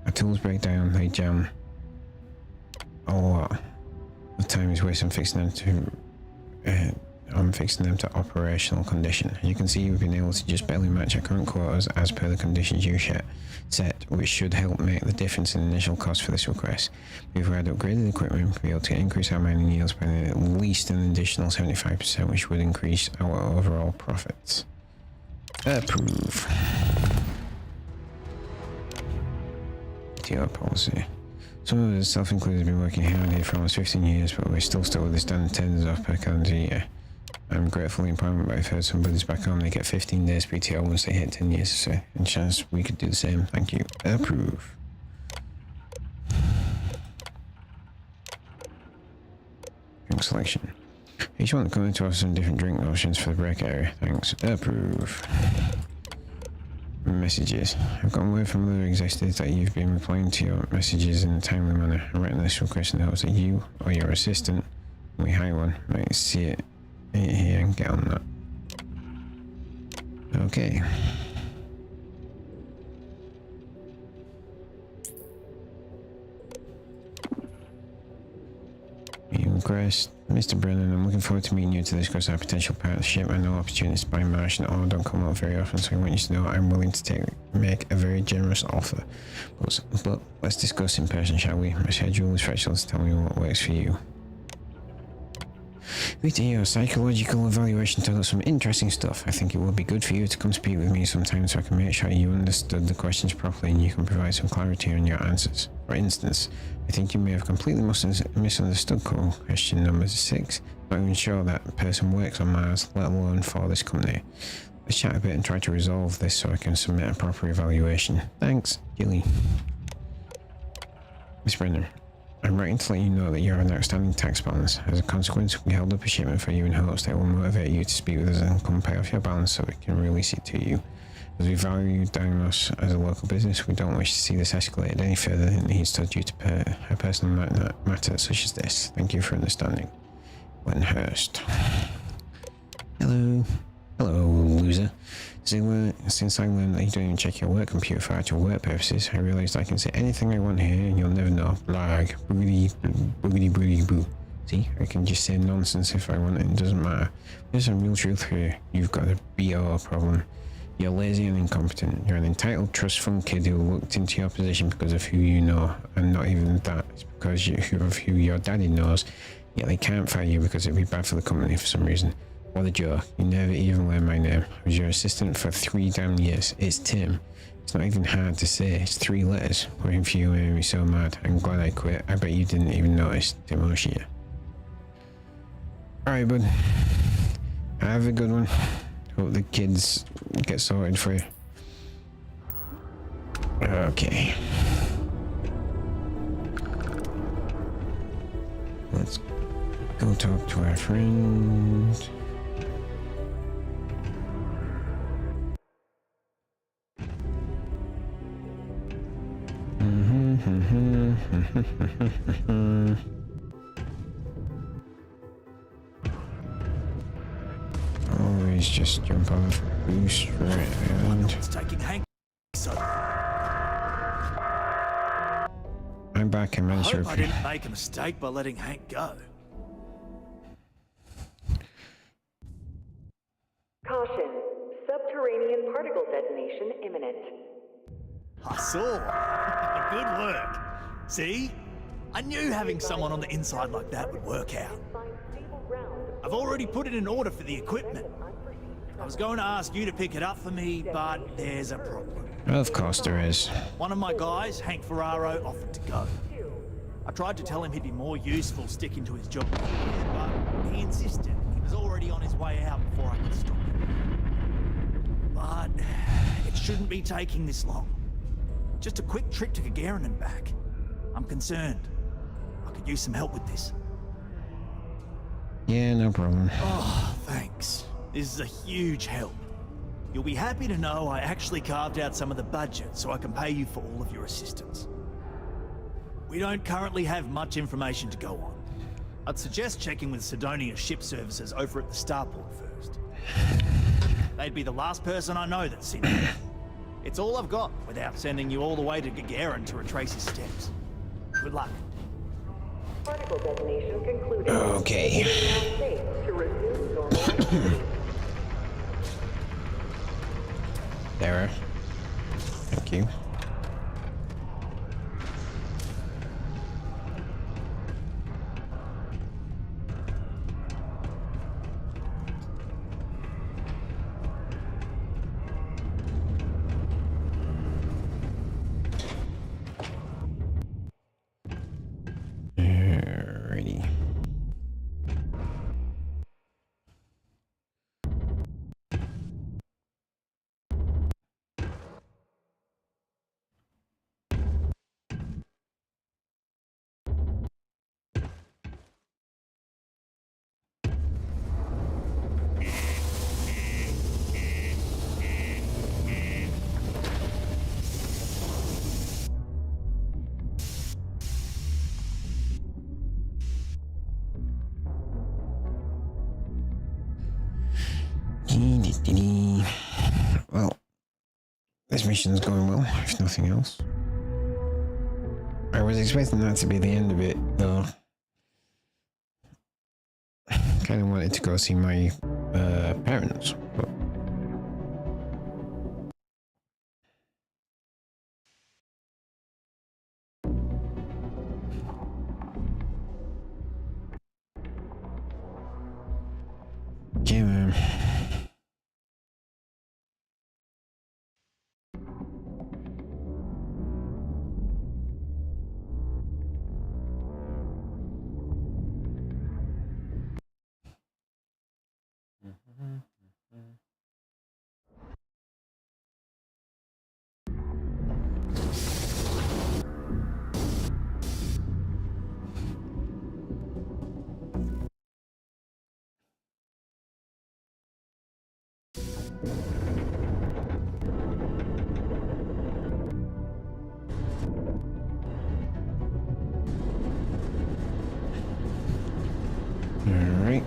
Our tools break down, they jam. A lot. The time is wasted on fixing them to operational condition. As you can see, we've been able to just barely match our current quotas as per the conditions you set, which should help make the difference in initial cost for this request. We've had upgraded equipment to be able to increase our mining yields by at least an additional 75%, which would increase our overall profits. Approve. TR policy. Some of us, self-included, have been working hard here for almost 15 years, but we're still stuck with the standard 10 days off per calendar year. I'm grateful for the employment, but I've heard some buddies back home, they get 15 days PTO once they hit 10 years, so and chance we could do the same. Thank you. Approve. Drink selection. Each one coming to us some different drink options for the break area. Thanks. Approve. Messages. I've gotten word from other executives that you've been replying to your messages in a timely manner. I'm writing this request in the hopes that you or your assistant, when we hire one, might see it here and get on that. Okay. Meeting request. Mr. Brennan, I'm looking forward to meeting you to discuss our potential partnership. I know opportunities to buy Martian ore don't come up very often, so I want you to know I'm willing to make a very generous offer. But let's discuss in person, shall we? My schedule is flexible, so tell me what works for you. Rita, your psychological evaluation told us some interesting stuff. I think it would be good for you to come speak with me sometime so I can make sure you understood the questions properly and you can provide some clarity on your answers. For instance, I think you may have completely misunderstood question number 6. Not even sure that person works on Mars, let alone for this company. Let's chat a bit and try to resolve this so I can submit a proper evaluation. Thanks, Gilly. Miss Brennan, I'm writing to let you know that you have an outstanding tax balance. As a consequence, we held up a shipment for you in hopes that it will motivate you to speak with us and come pay off your balance so we can release it to you. As we value Dinos as a local business, we don't wish to see this escalated any further than he's told you to pay a personal matter such as this. Thank you for understanding. Wenhurst. Hello. Hello, loser. Since I learned that you don't even check your work computer for actual work purposes, I realized I can say anything I want here and you'll never know. Blag. Boogity boo. See, I can just say nonsense if I want it, it doesn't matter. There's a real truth here. You've got a BO problem. You're lazy and incompetent. You're an entitled trust fund kid who looked into your position because of who you know, and not even that. It's because of who your daddy knows. Yet they can't fire you because it'd be bad for the company for some reason. What a joke. You never even learned my name. I was your assistant for 3 damn years. It's Tim. It's not even hard to say. It's 3 letters. Working for you made me so mad. I'm glad I quit. I bet you didn't even notice. Tim O'Shea. Alright, bud. Have a good one. Hope the kids get sorted for you. Okay. Let's go talk to our friend. Always just jump off, boost right around. I'm back. I managed to I didn't make a mistake by letting Hank go. Caution. Subterranean particle detonation imminent. I saw. Good work. See? I knew having someone on the inside like that would work out. I've already put it in order for the equipment. I was going to ask you to pick it up for me, but there's a problem. Of course there is. One of my guys, Hank Ferraro, offered to go. I tried to tell him he'd be more useful sticking to his job here, but he insisted. He was already on his way out before I could stop him. But it shouldn't be taking this long. Just a quick trip to Gagarin and back. I'm concerned. I could use some help with this. Yeah, no problem. Oh, thanks. This is a huge help. You'll be happy to know I actually carved out some of the budget so I can pay you for all of your assistance. We don't currently have much information to go on. I'd suggest checking with Sidonia's ship services over at the starport first. They'd be the last person I know that's seen it. It's all I've got without sending you all the way to Gagarin to retrace his steps. Good luck. Particle detonation concluded. Okay. Safe to resume normal activity. There. Thank you. Alrighty. Well, this mission's going well, if nothing else. I was expecting that to be the end of it, though. Kind of wanted to go see my parents, but yeah, man. Alright.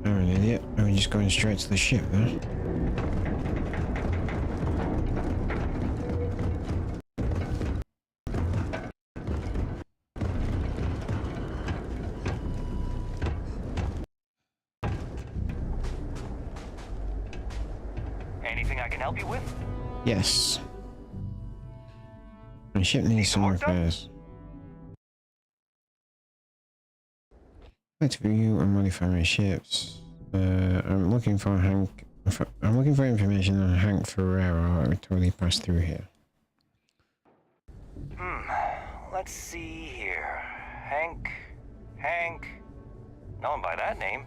I'm an idiot. I'm just going straight to the ship there. Anything I can help you with? Yes. My ship needs some repairs. Let's view and modify my ships. I'm looking for Hank. I'm looking for information on Hank Ferraro. I totally passed through here. Let's see here. Hank. No one by that name.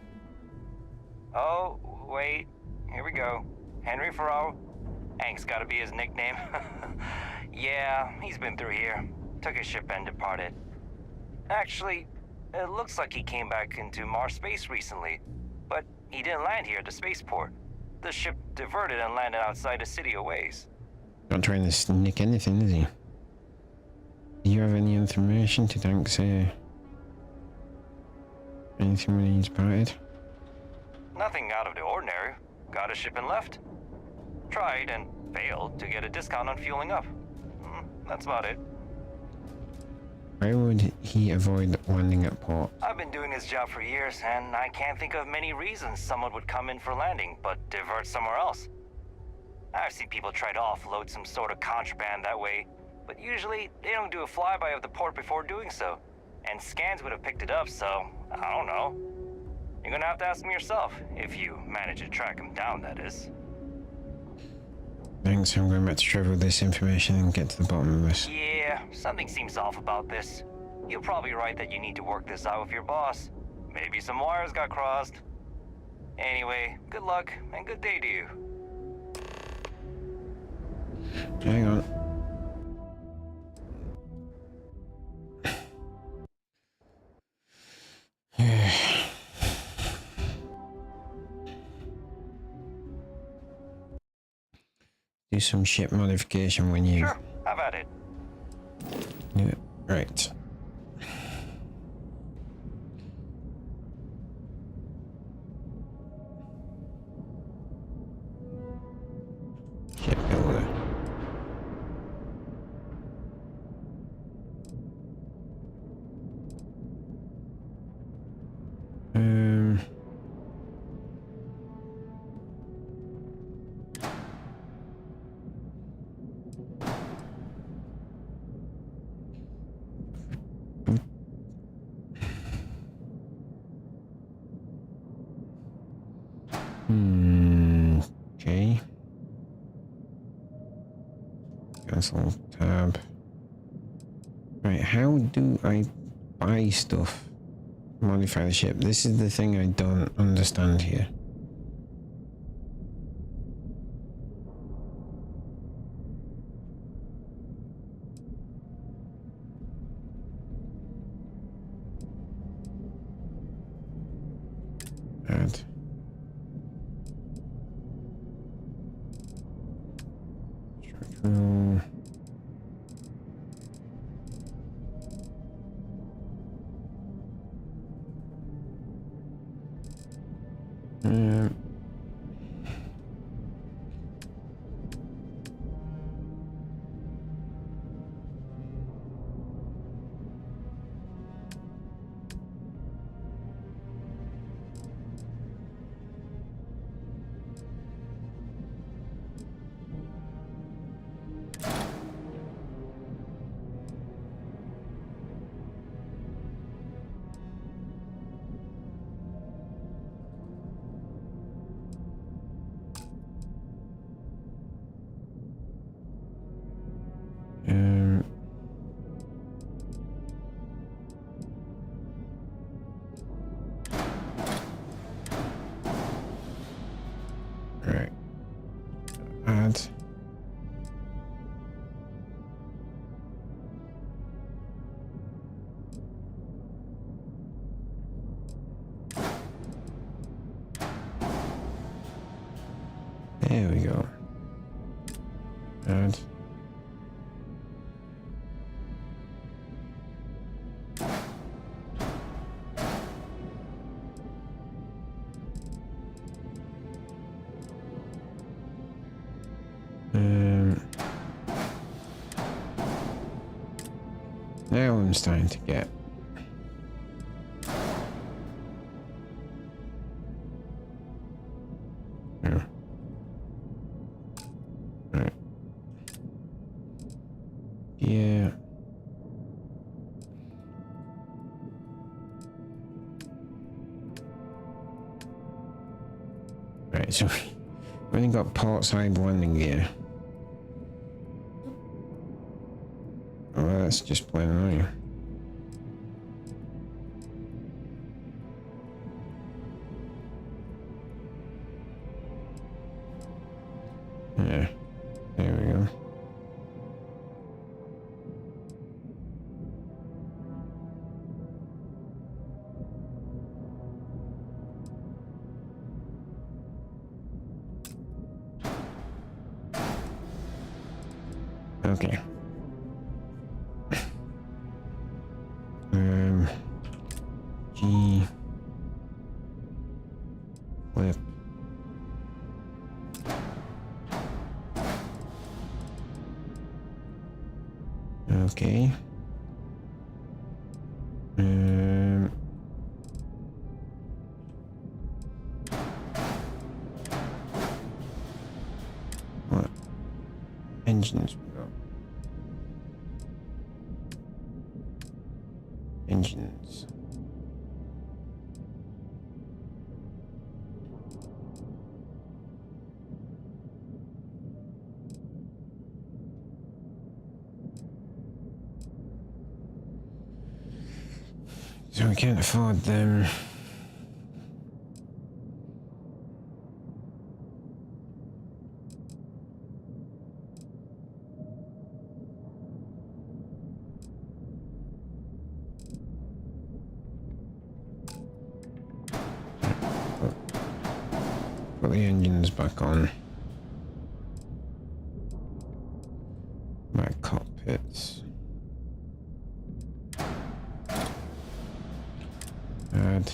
Oh, wait. Here we go. Henry Ferraro. Hank's gotta be his nickname. Yeah, he's been through here. Took his ship and departed. Actually, it looks like he came back into Mars space recently, but he didn't land here at the spaceport. The ship diverted and landed outside the city a ways. Not trying to sneak anything, is he? Do you have any information to thanks anything when he's parted? Nothing out of the ordinary. Got a ship and left. Tried and failed to get a discount on fueling up. That's about it. Why would he avoid landing at port? I've been doing this job for years, and I can't think of many reasons someone would come in for landing, but divert somewhere else. I've seen people try to offload some sort of contraband that way, but usually they don't do a flyby of the port before doing so. And scans would have picked it up, so I don't know. You're gonna have to ask him yourself, if you manage to track him down, that is. Thanks, I'm going back to travel this information and get to the bottom of this. Yeah, something seems off about this. You're probably right that you need to work this out with your boss. Maybe some wires got crossed. Anyway, good luck and good day to you. Hang on. Do some ship modification when you... Sure, have at it. do it. Right. Ship builder. Okay. Cancel tab. Right, how do I buy stuff? Modify the ship. This is the thing I don't understand here. Add. Structural. Right. Add. There we go. Add. Now I'm starting to get. Yeah. Right. Yeah. Right, so we've only got port side landing gear. Well, that's just plain annoying. Yeah, there we go. Okay. G Okay. What engines we got? Engines. So we can't afford them. Put the engines back on. My cockpits. Add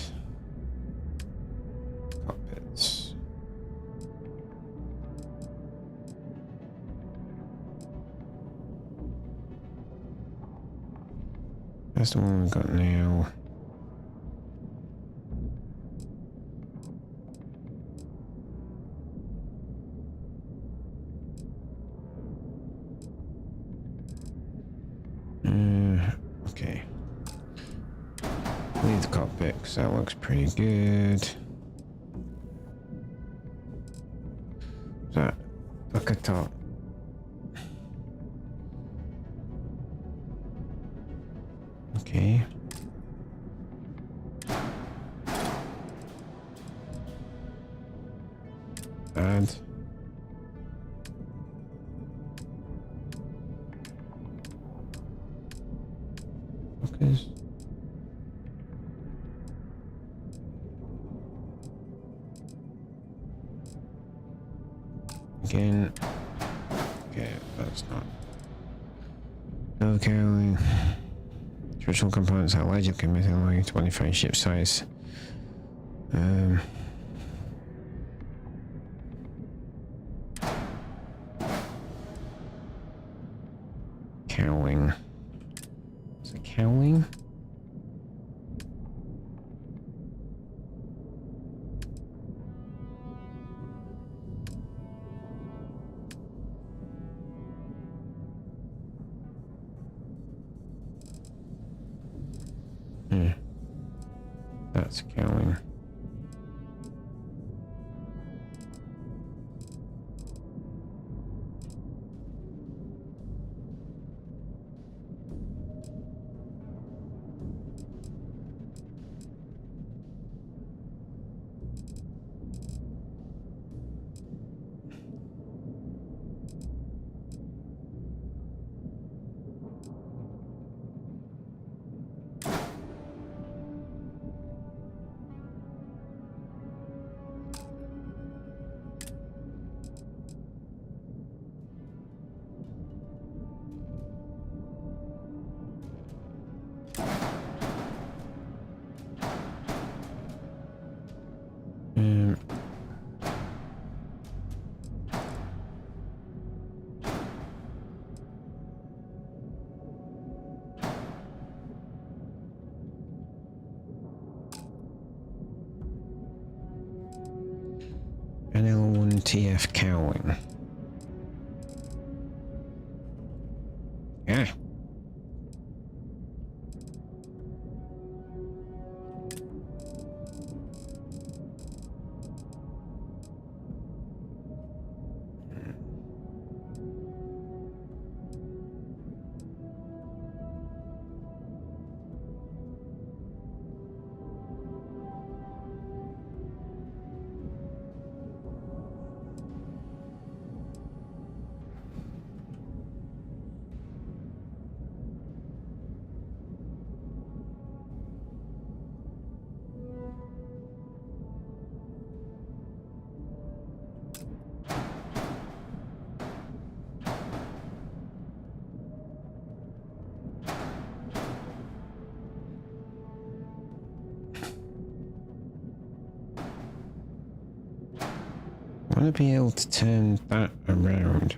cockpits. That's the one we've got now. Okay. Leave the cockpit because that looks pretty good. So, look at top. Okay. Add. Focus. Again. Okay, that's not. Okay. Structural components are allegedly committed allowing 25 ship size. Cowling. Is it cowling? That's cowling. NL1TF cowling. Yeah. I want to be able to turn that around.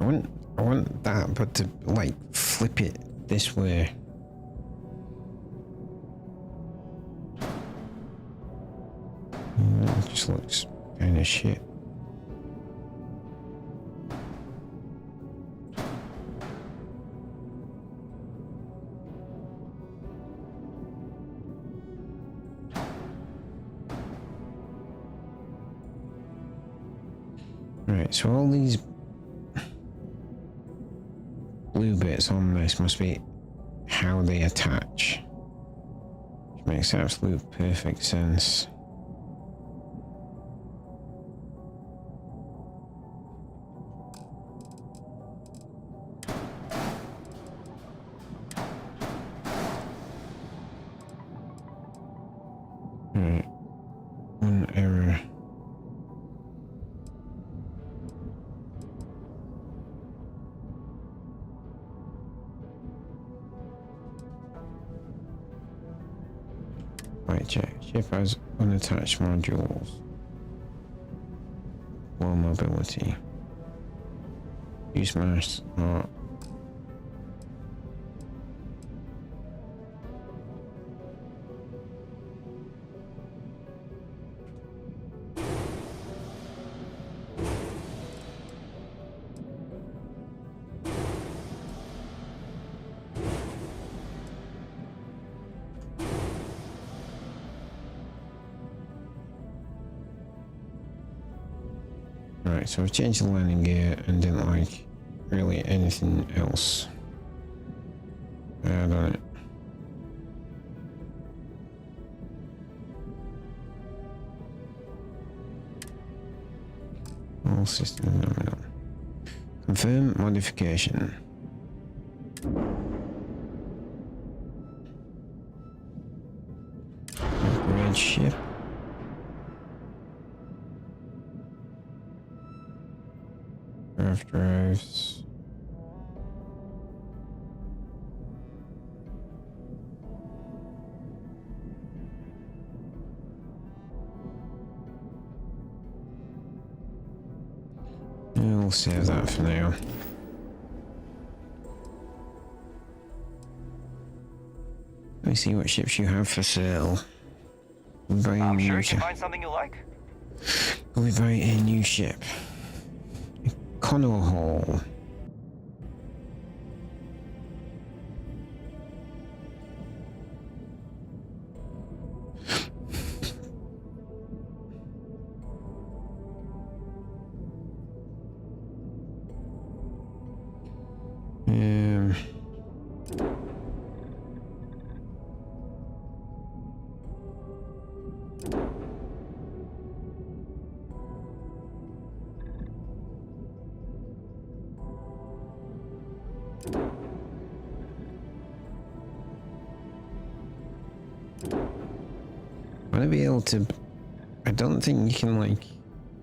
I want that, but to like flip it this way. It just looks kind of shit. Right, so all these blue bits on this must be how they attach, which makes absolute perfect sense. Right, one error. Right, check. Ship has unattached modules. Low mobility. Use mass. Oh. Right, so I've changed the landing gear and didn't like really anything else. Add on it. All system nominal. Confirm modification. Upgrade ship. Drives. Yeah, we'll save that for now. Let me see what ships you have for sale. I'm sure you can find something you like. We buy a new ship. Connor Hall. Want to be able to... I don't think you can, like,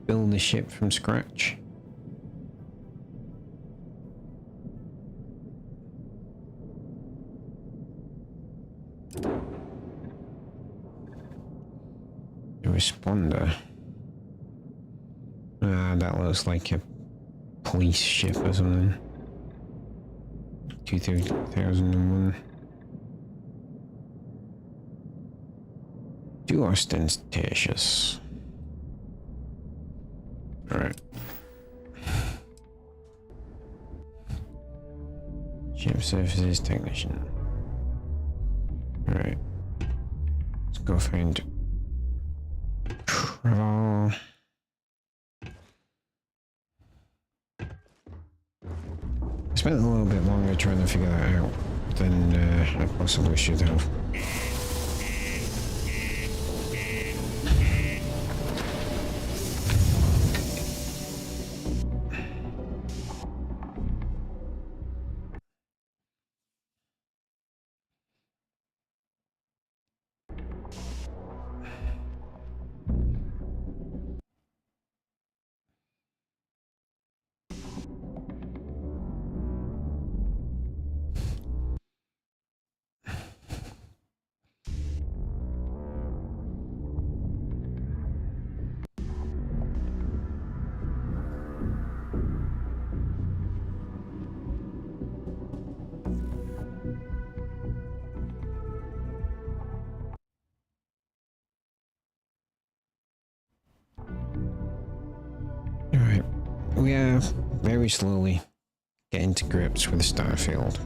build a ship from scratch. A responder. Ah, that looks like a police ship or something. 2001. Too ostentatious. Alright. Ship services technician. Alright. Let's go find Travel. I spent a little bit longer trying to figure that out than I possibly should have. we are very slowly getting to grips with Starfield.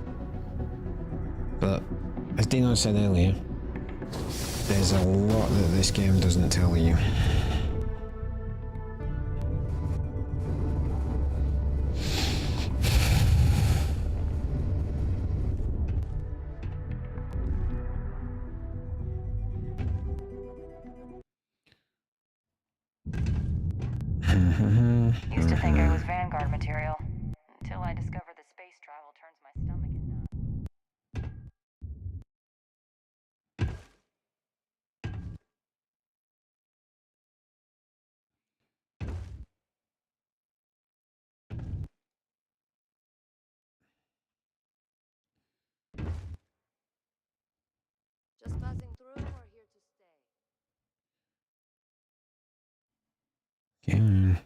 But, as Dino said earlier, there's a lot that this game doesn't tell you. Used to think I was Vanguard material, until I discovered that space travel turns my stomach in knots. Just passing through or here to stay? Okay.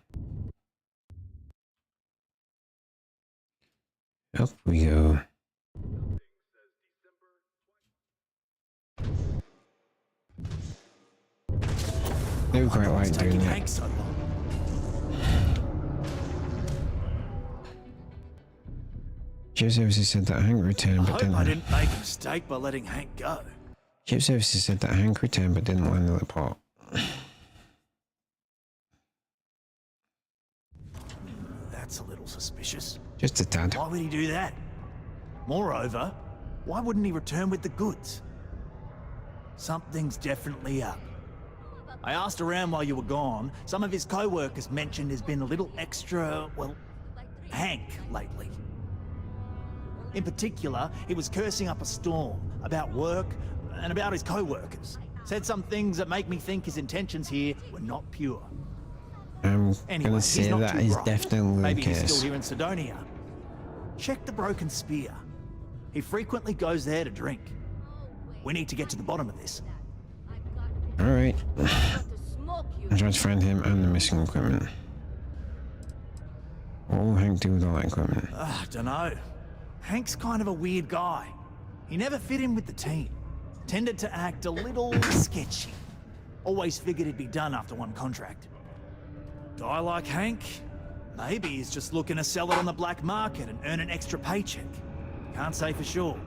Up we go. Never quite like doing that. So long. Ship Services said that Hank returned, I but hope didn't. I didn't make a mistake by letting Hank go. Ship Services said that Hank returned, but didn't land at the port. That's a little suspicious. Just a tad. Why would he do that? Moreover, why wouldn't he return with the goods? Something's definitely up. I asked around while you were gone. Some of his co-workers mentioned there's been a little extra, well, Hank lately. In particular, he was cursing up a storm about work and about his co-workers. Said some things that make me think his intentions here were not pure. I'm Anyway, gonna he's say not that too is bright. definitely Maybe the he's case. still here in Sidonia. Check the Broken Spear. He frequently goes there to drink. We need to get to the bottom of this. Alright. I'm trying to find him and the missing equipment. What will Hank do with all that equipment? Dunno. Hank's kind of a weird guy. He never fit in with the team. Tended to act a little sketchy. Always figured he'd be done after one contract. Guy like Hank? Maybe he's just looking to sell it on the black market and earn an extra paycheck. Can't say for sure.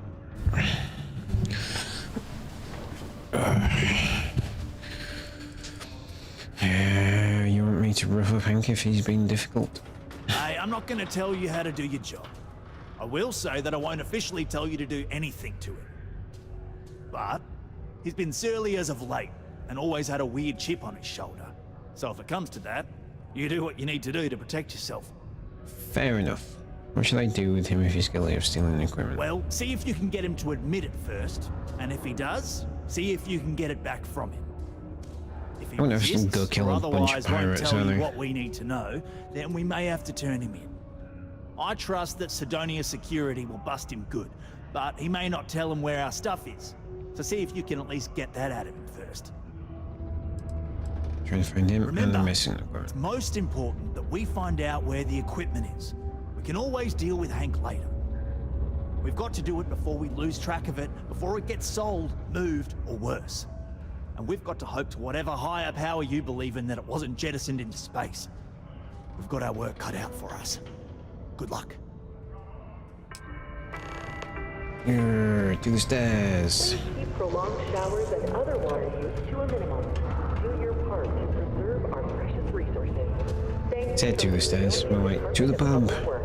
You want me to rough up Hank if he's been difficult? Hey, I'm not gonna tell you how to do your job. I will say that I won't officially tell you to do anything to him. But he's been surly as of late and always had a weird chip on his shoulder. So if it comes to that, you do what you need to do to protect yourself. Fair enough. What should I do with him if he's guilty of stealing equipment? Well, see if you can get him to admit it first. And if he does, see if you can get it back from him. If he I won't have to resists go kill or a bunch of otherwise won't pirates, tell are you they? what we need to know, then we may have to turn him in. I trust that Sidonia security will bust him good, but he may not tell him where our stuff is. So see if you can at least get that out of him first. Trying to find him and the Remember, missing equipment. it's most important that we find out where the equipment is. We can always deal with Hank later. We've got to do it before we lose track of it, before it gets sold, moved, or worse. And we've got to hope to whatever higher power you believe in that it wasn't jettisoned into space. We've got our work cut out for us. Good luck. To the stairs. Please keep prolonged showers and other water use to a minimum. Do your part to preserve our precious resources. Thank you Said to for the stairs, donating more like to the pub. public works.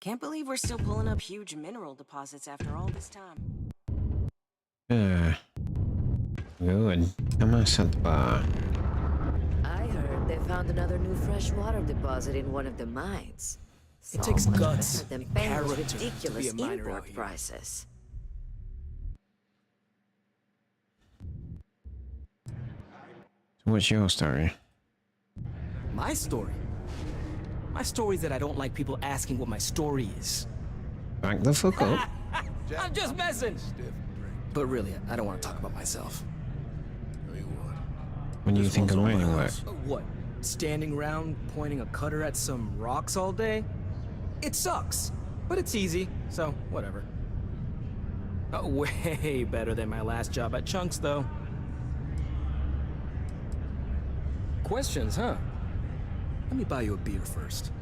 Can't believe we're still pulling up huge mineral deposits after all this time. Good. Come on, at the bar. I heard they found another new freshwater deposit in one of the mines. It takes So much guts better than and paying those character to be ridiculous a miner out import here. prices. So what's your story? My story? My story's that I don't like people asking what my story is. Back the fuck up. I'm just messing! But really, I don't want to talk about myself. When you think of mining work. What? Standing around pointing a cutter at some rocks all day? It sucks, but it's easy, so whatever. Way better than my last job at Chunks, though. Questions, huh? Let me buy you a beer first.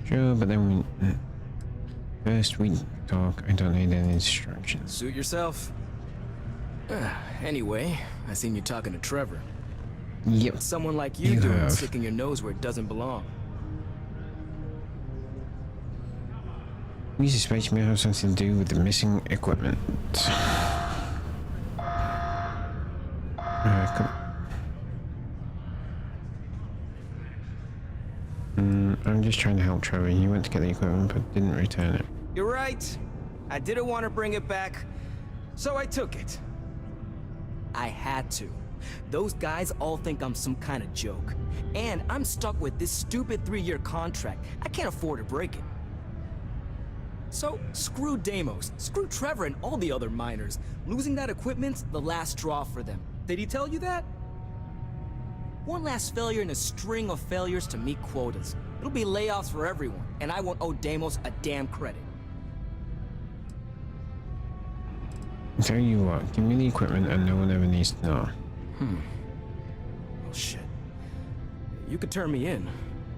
Sure, but then first we talk. I don't need any instructions. Suit yourself. Anyway, I seen you talking to Trevor. Yep. What's someone like you doing sticking your nose where it doesn't belong? You suspect me have something to do with the missing equipment. I'm just trying to help Trevor. He went to get the equipment but didn't return it. You're right. I didn't want to bring it back, so I took it. I had to. Those guys all think I'm some kind of joke. And I'm stuck with this stupid 3-year contract. I can't afford to break it. So, screw Deimos, screw Trevor and all the other miners. Losing that equipment's the last straw for them. Did he tell you that? One last failure in a string of failures to meet quotas. It'll be layoffs for everyone, and I won't owe Deimos a damn credit. I'll tell you what, give me the equipment and no one ever needs to know. Oh shit. You could turn me in.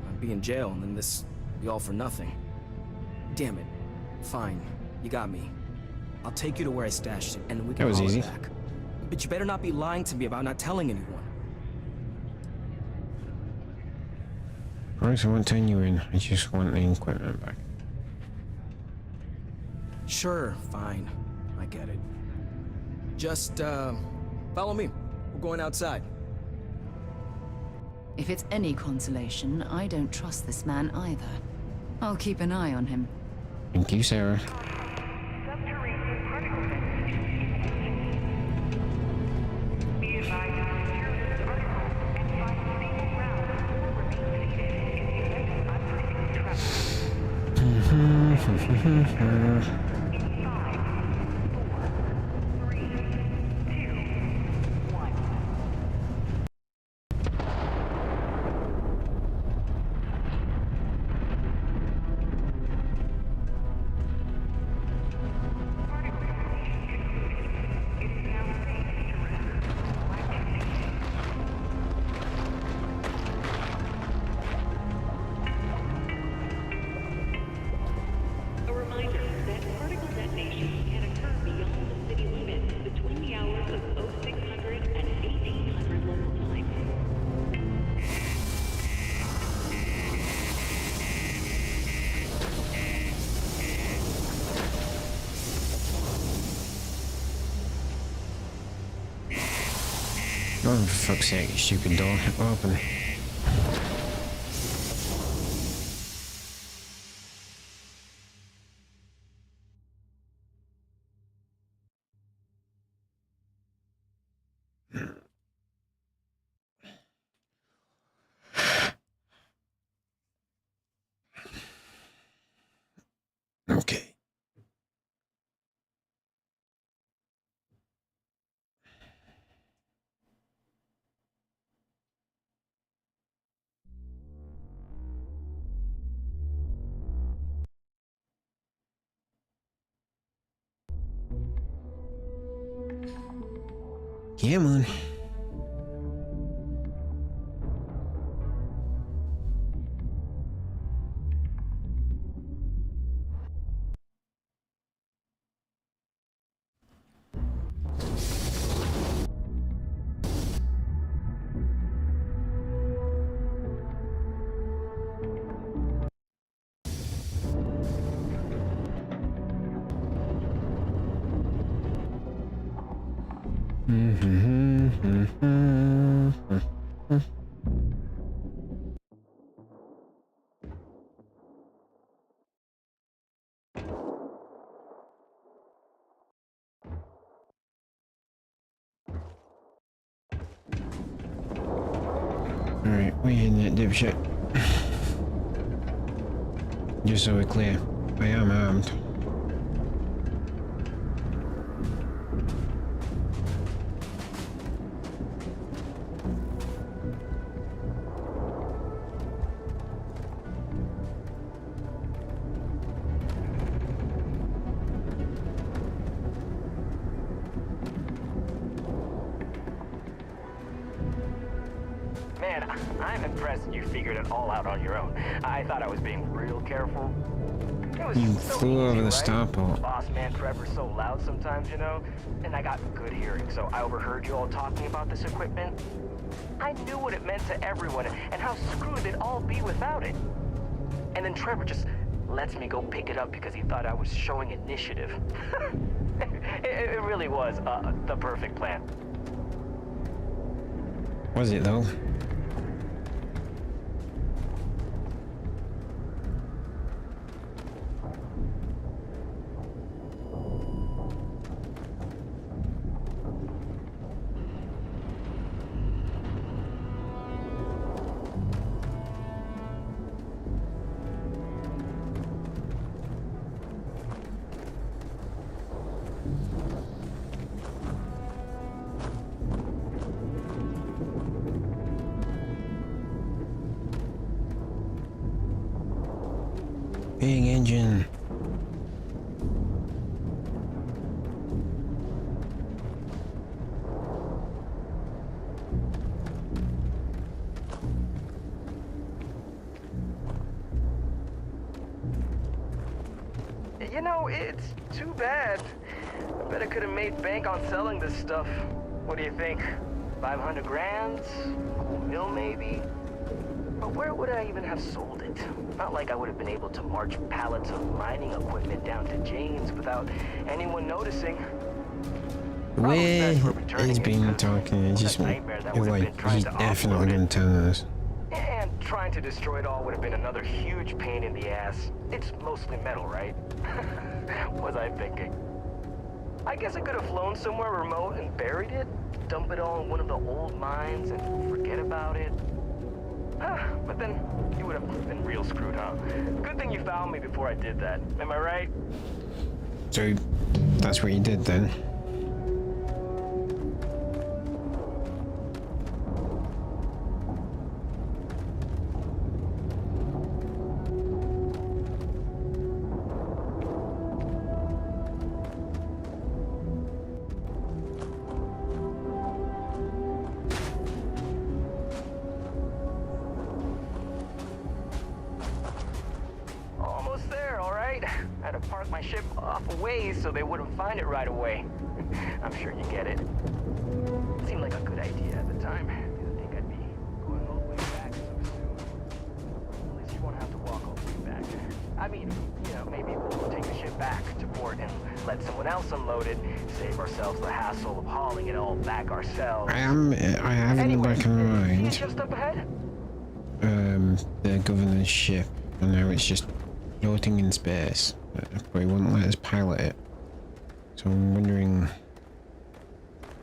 I'd be in jail and then this would be all for nothing. Damn it. Fine. You got me. I'll take you to where I stashed it and then we can haul it back. But you better not be lying to me about not telling anyone. Alright, I won't turn you in. I just want the equipment back. Sure, fine. I get it. Just, follow me. We're going outside. If it's any consolation, I don't trust this man either. I'll keep an eye on him. Thank you, Sarah. Oh, for fuck's sake, stupid door. Open. Okay. Yeah, man. Alright, we in that dipshit. Just so we're clear, I am armed. Man, I'm impressed you figured it all out on your own. I thought I was being real careful. It was You so flew over easy, the right? starport. Boss man Trevor's so loud sometimes, you know? And I got good hearing, so I overheard you all talking about this equipment. I knew what it meant to everyone and how screwed they'd all be without it. And then Trevor just lets me go pick it up because he thought I was showing initiative. It really was the perfect plan. Was it though? Big engine. You know, it's too bad. I bet I could have made bank on selling this stuff. What do you think? 500 grand? Cool mill, maybe? But where would I even have sold it? Not like I would have been able to march pallets of mining equipment down to Jane's without anyone noticing. The way he's been talking, it just feels like he's definitely gonna turn us. And trying to destroy it all would have been another huge pain in the ass. It's mostly metal, right? Was I thinking? I guess I could have flown somewhere remote and buried it, dump it all in one of the old mines and forget about it. But then you would have been real screwed, huh? Good thing you found me before I did that. Am I right? So that's what you did then? Park my ship off a ways so they wouldn't find it right away. I'm sure you get it. It seemed like a good idea at the time. Didn't think I'd be going all the way back so soon. At least you won't have to walk all the way back. I mean, you know, maybe we'll take the ship back to port and let someone else unload it, save ourselves the hassle of hauling it all back ourselves. I have in the back of my mind just up ahead? The governor's ship, and now it's just floating in space. But he wouldn't let us pilot it. So I'm wondering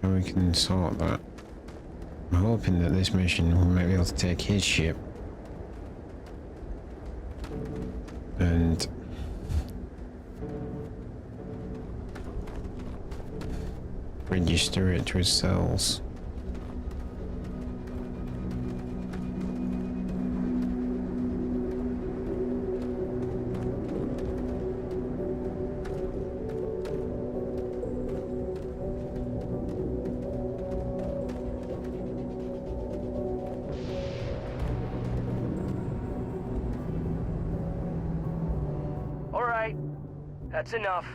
how we can sort that. I'm hoping that this mission we might be able to take his ship and register it to his cells. That's enough.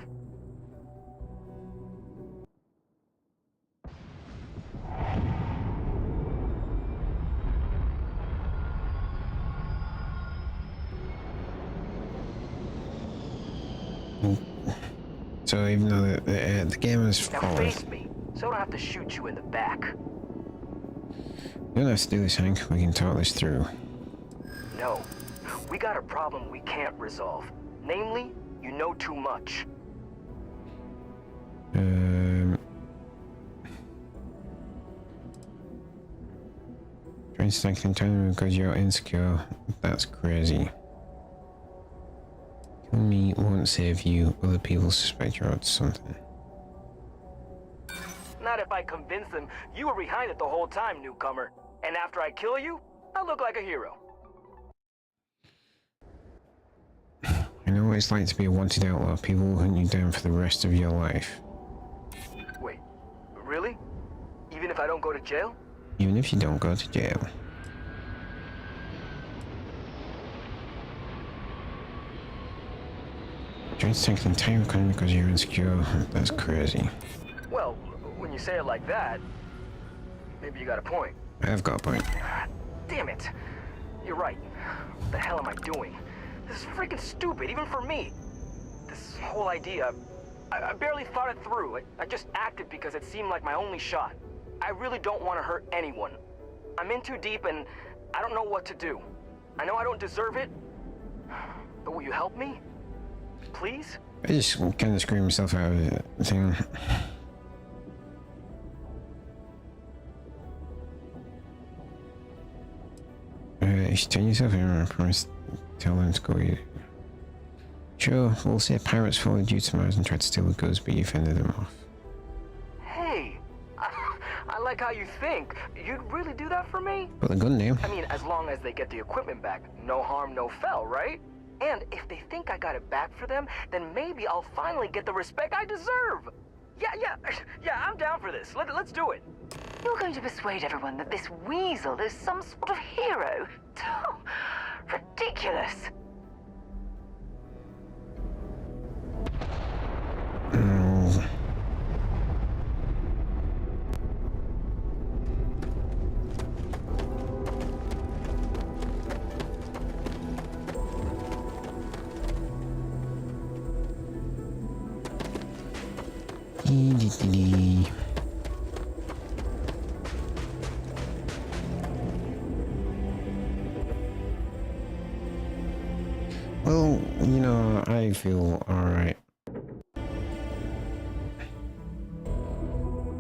So even though the game is now forward, face me, so I don't have to shoot you in the back. You don't have to do this, Hank. We can talk this through. No, we got a problem we can't resolve. Namely, you know too much. Trying to stay contained because you're insecure. That's crazy. Killing me won't save you. Other people suspect you're up to something. Not if I convince them you were behind it the whole time, newcomer. And after I kill you, I look like a hero. I know what it's like to be a wanted outlaw. People will hunt you down for the rest of your life. Wait, really? Even if I don't go to jail? Even if you don't go to jail. Trying to tank the entire economy because you're insecure. That's crazy. Well, when you say it like that, maybe you got a point. I've got a point. Damn it. You're right. What the hell am I doing? This is freaking stupid, even for me. This whole idea, I barely thought it through. I just acted because it seemed like my only shot. I really don't want to hurt anyone. I'm in too deep and I don't know what to do. I know I don't deserve it, but will you help me? Please? I just kind of screwed myself out of it. Thing. You should turn yourself in and promise tell them to go you. Sure, we'll say pirates followed you to Mars and tried to steal the goods, but you fended them off. Hey, I like how you think. You'd really do that for me? Put the gun down. I mean, as long as they get the equipment back. No harm, no foul, right? And if they think I got it back for them, then maybe I'll finally get the respect I deserve. Yeah, I'm down for this. Let's do it. You're going to persuade everyone that this weasel is some sort of hero? Oh, ridiculous. Well, you know, I feel alright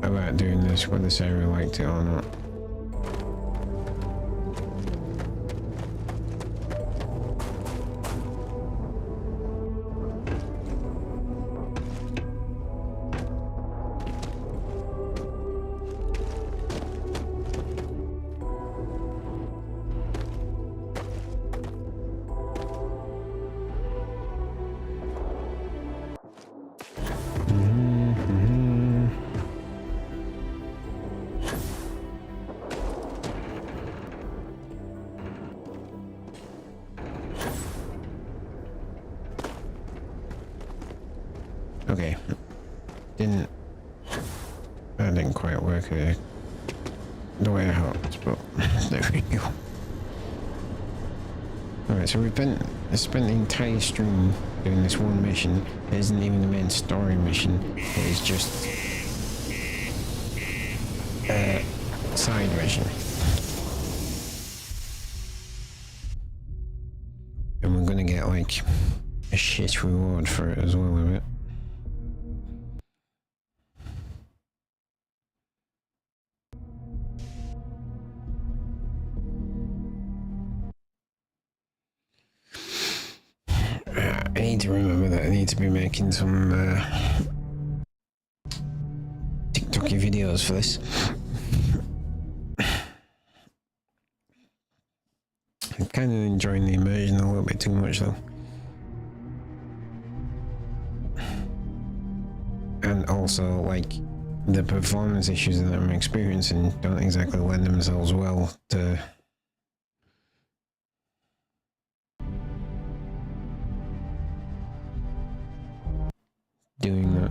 about doing this, whether Sarah liked it or not. Okay, that didn't quite work the way I hoped, but there we go. Alright, so we've spent the entire stream doing this one mission. It isn't even the main story mission, it is just a side mission. And we're gonna get like a shit reward for it as well, I bet. I need to remember that I need to be making some TikToky videos for this. I'm kind of enjoying the immersion a little bit too much though. And also, like, the performance issues that I'm experiencing don't exactly lend themselves well to doing that.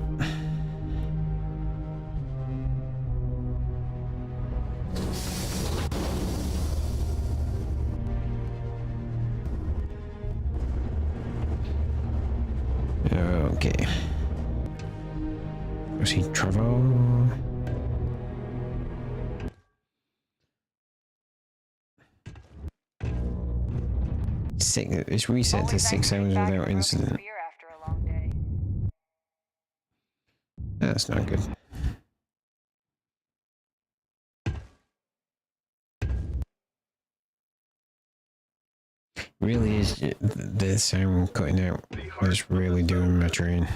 Okay. Proceed travel. It's reset to 6 hours without incident. That's not good. Really is the sound cutting out. It's really doing my train.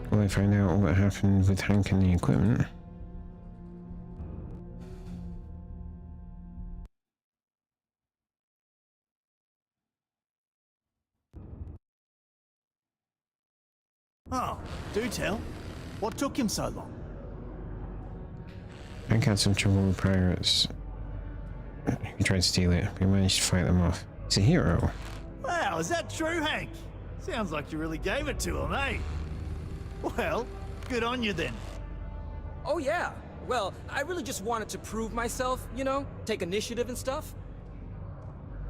Will I find out what happened with Hank and the equipment? Oh, do tell. What took him so long? Hank had some trouble with pirates. He tried to steal it, but he managed to fight them off. He's a hero. Wow, is that true, Hank? Sounds like you really gave it to him, eh? Well, good on you then. Oh yeah. Well, I really just wanted to prove myself, you know, take initiative and stuff.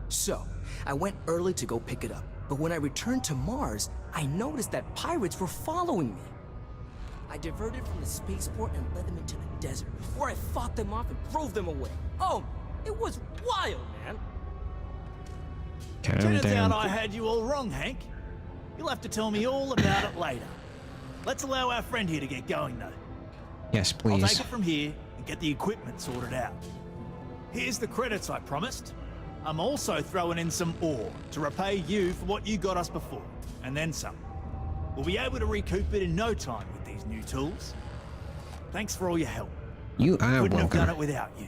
So, I went early to go pick it up, but when I returned to Mars, I noticed that pirates were following me. I diverted from the spaceport and led them into the desert, where I fought them off and drove them away. Oh, it was wild, man. Turns out I had you all wrong, Hank. You'll have to tell me all about it later. Let's allow our friend here to get going, though. Yes, please. I'll take it from here and get the equipment sorted out. Here's the credits I promised. I'm also throwing in some ore to repay you for what you got us before, and then some. We'll be able to recoup it in no time with these new tools. Thanks for all your help. You are Couldn't have welcome. done it without you.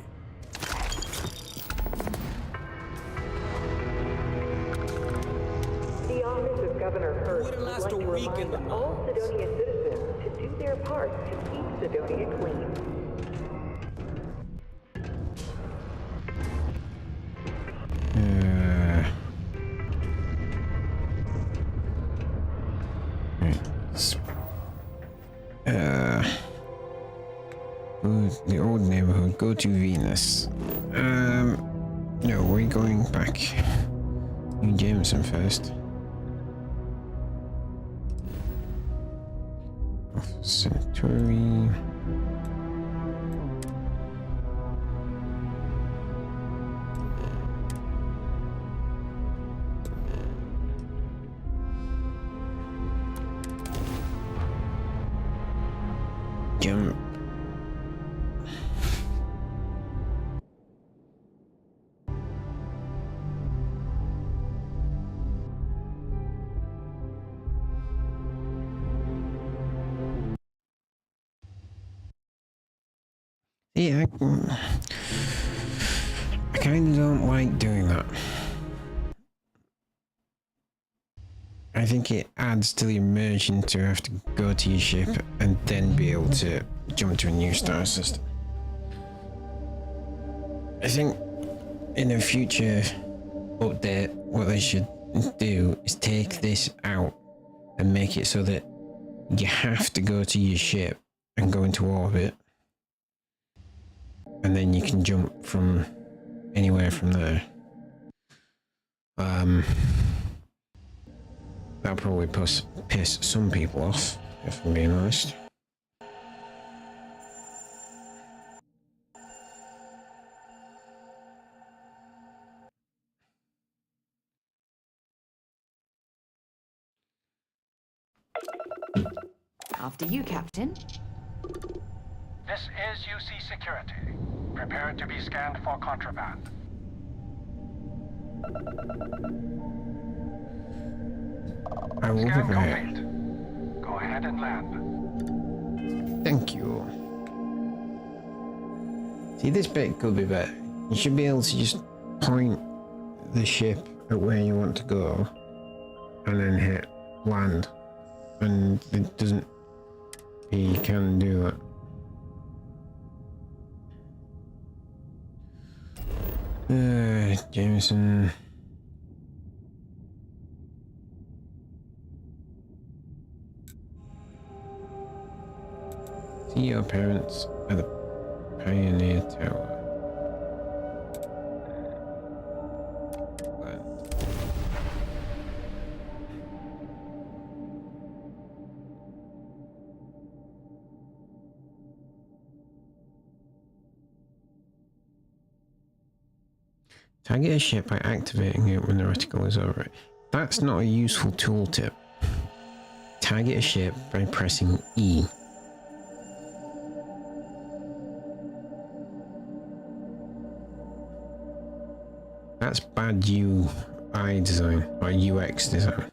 The Office of Governor Hurst would like to remind all Sidonia citizens to do their part to keep Sidonia clean. The old neighborhood, go to Venus. No, we're going back. New Jameson first. Off Centauri. Jump. Yeah, I kind of don't like doing that. I think it adds to the immersion to have to go to your ship and then be able to jump to a new star system. I think in a future update, what they should do is take this out and make it so that you have to go to your ship and go into orbit, and then you can jump from anywhere from there. That'll probably piss some people off, if I'm being honest. After you, Captain. This is UC Security. Prepare to be scanned for contraband. I will Scan prepare. complete. Go ahead and land. Thank you. See, this bit could be better. You should be able to just point the ship at where you want to go and then hit land. And it doesn't... You can do that. Jameson... See your parents at the Pioneer Tower. Target a ship by activating it when the reticle is over it. That's not a useful tooltip. Target a ship by pressing E. That's bad UI design, or UX design.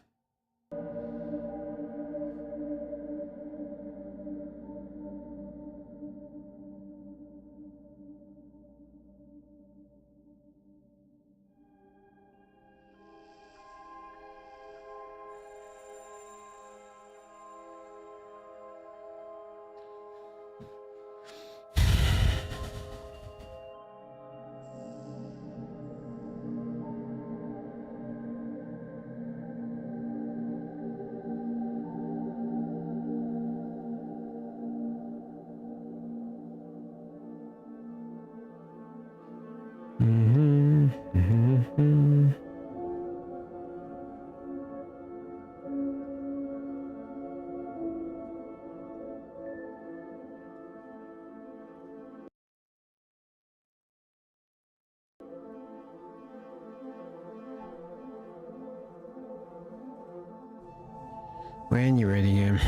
When you're ready, game.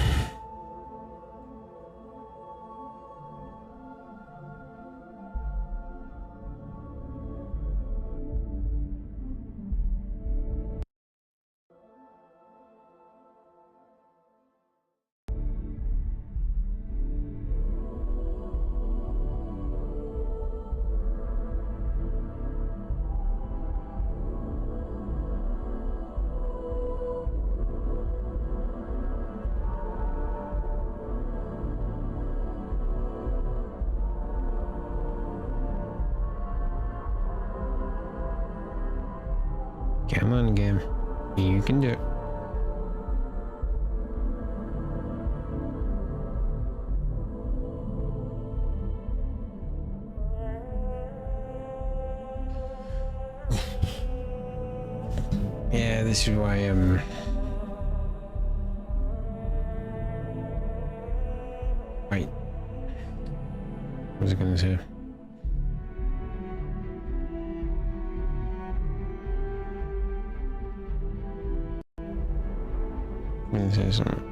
Come on, game. You can do it. Yeah, this is why wait. What was I gonna say? I'm gonna say something.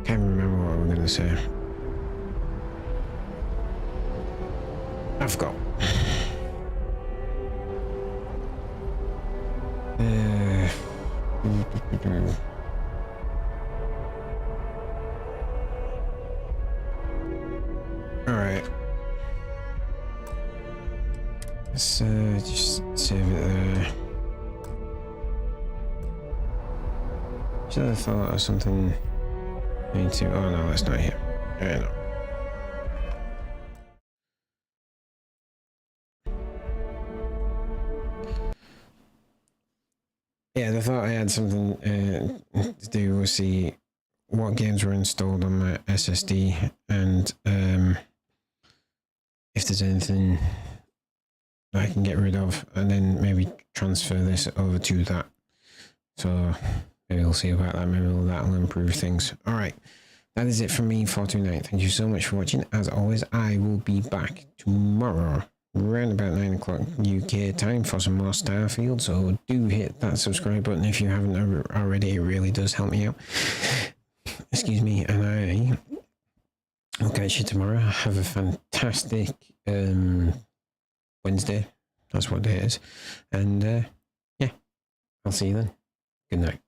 Can't remember what I'm gonna say. I forgot. Alright. Let's just save it there. Should have thought of something. I need to. Oh no, that's not here. Yeah, no. Yeah, I thought I had something to do with see what games were installed on my SSD and if there's anything I can get rid of, and then maybe transfer this over to that. So maybe we'll see about that. Maybe that'll improve things. All right, that is it from me for tonight. Thank you so much for watching. As always, I will be back tomorrow around about 9 o'clock UK time for some more Starfield. So do hit that subscribe button if you haven't already. It really does help me out. Excuse me, and I will catch you tomorrow. Have a fantastic Wednesday. That's what day it is. And yeah, I'll see you then. Good night.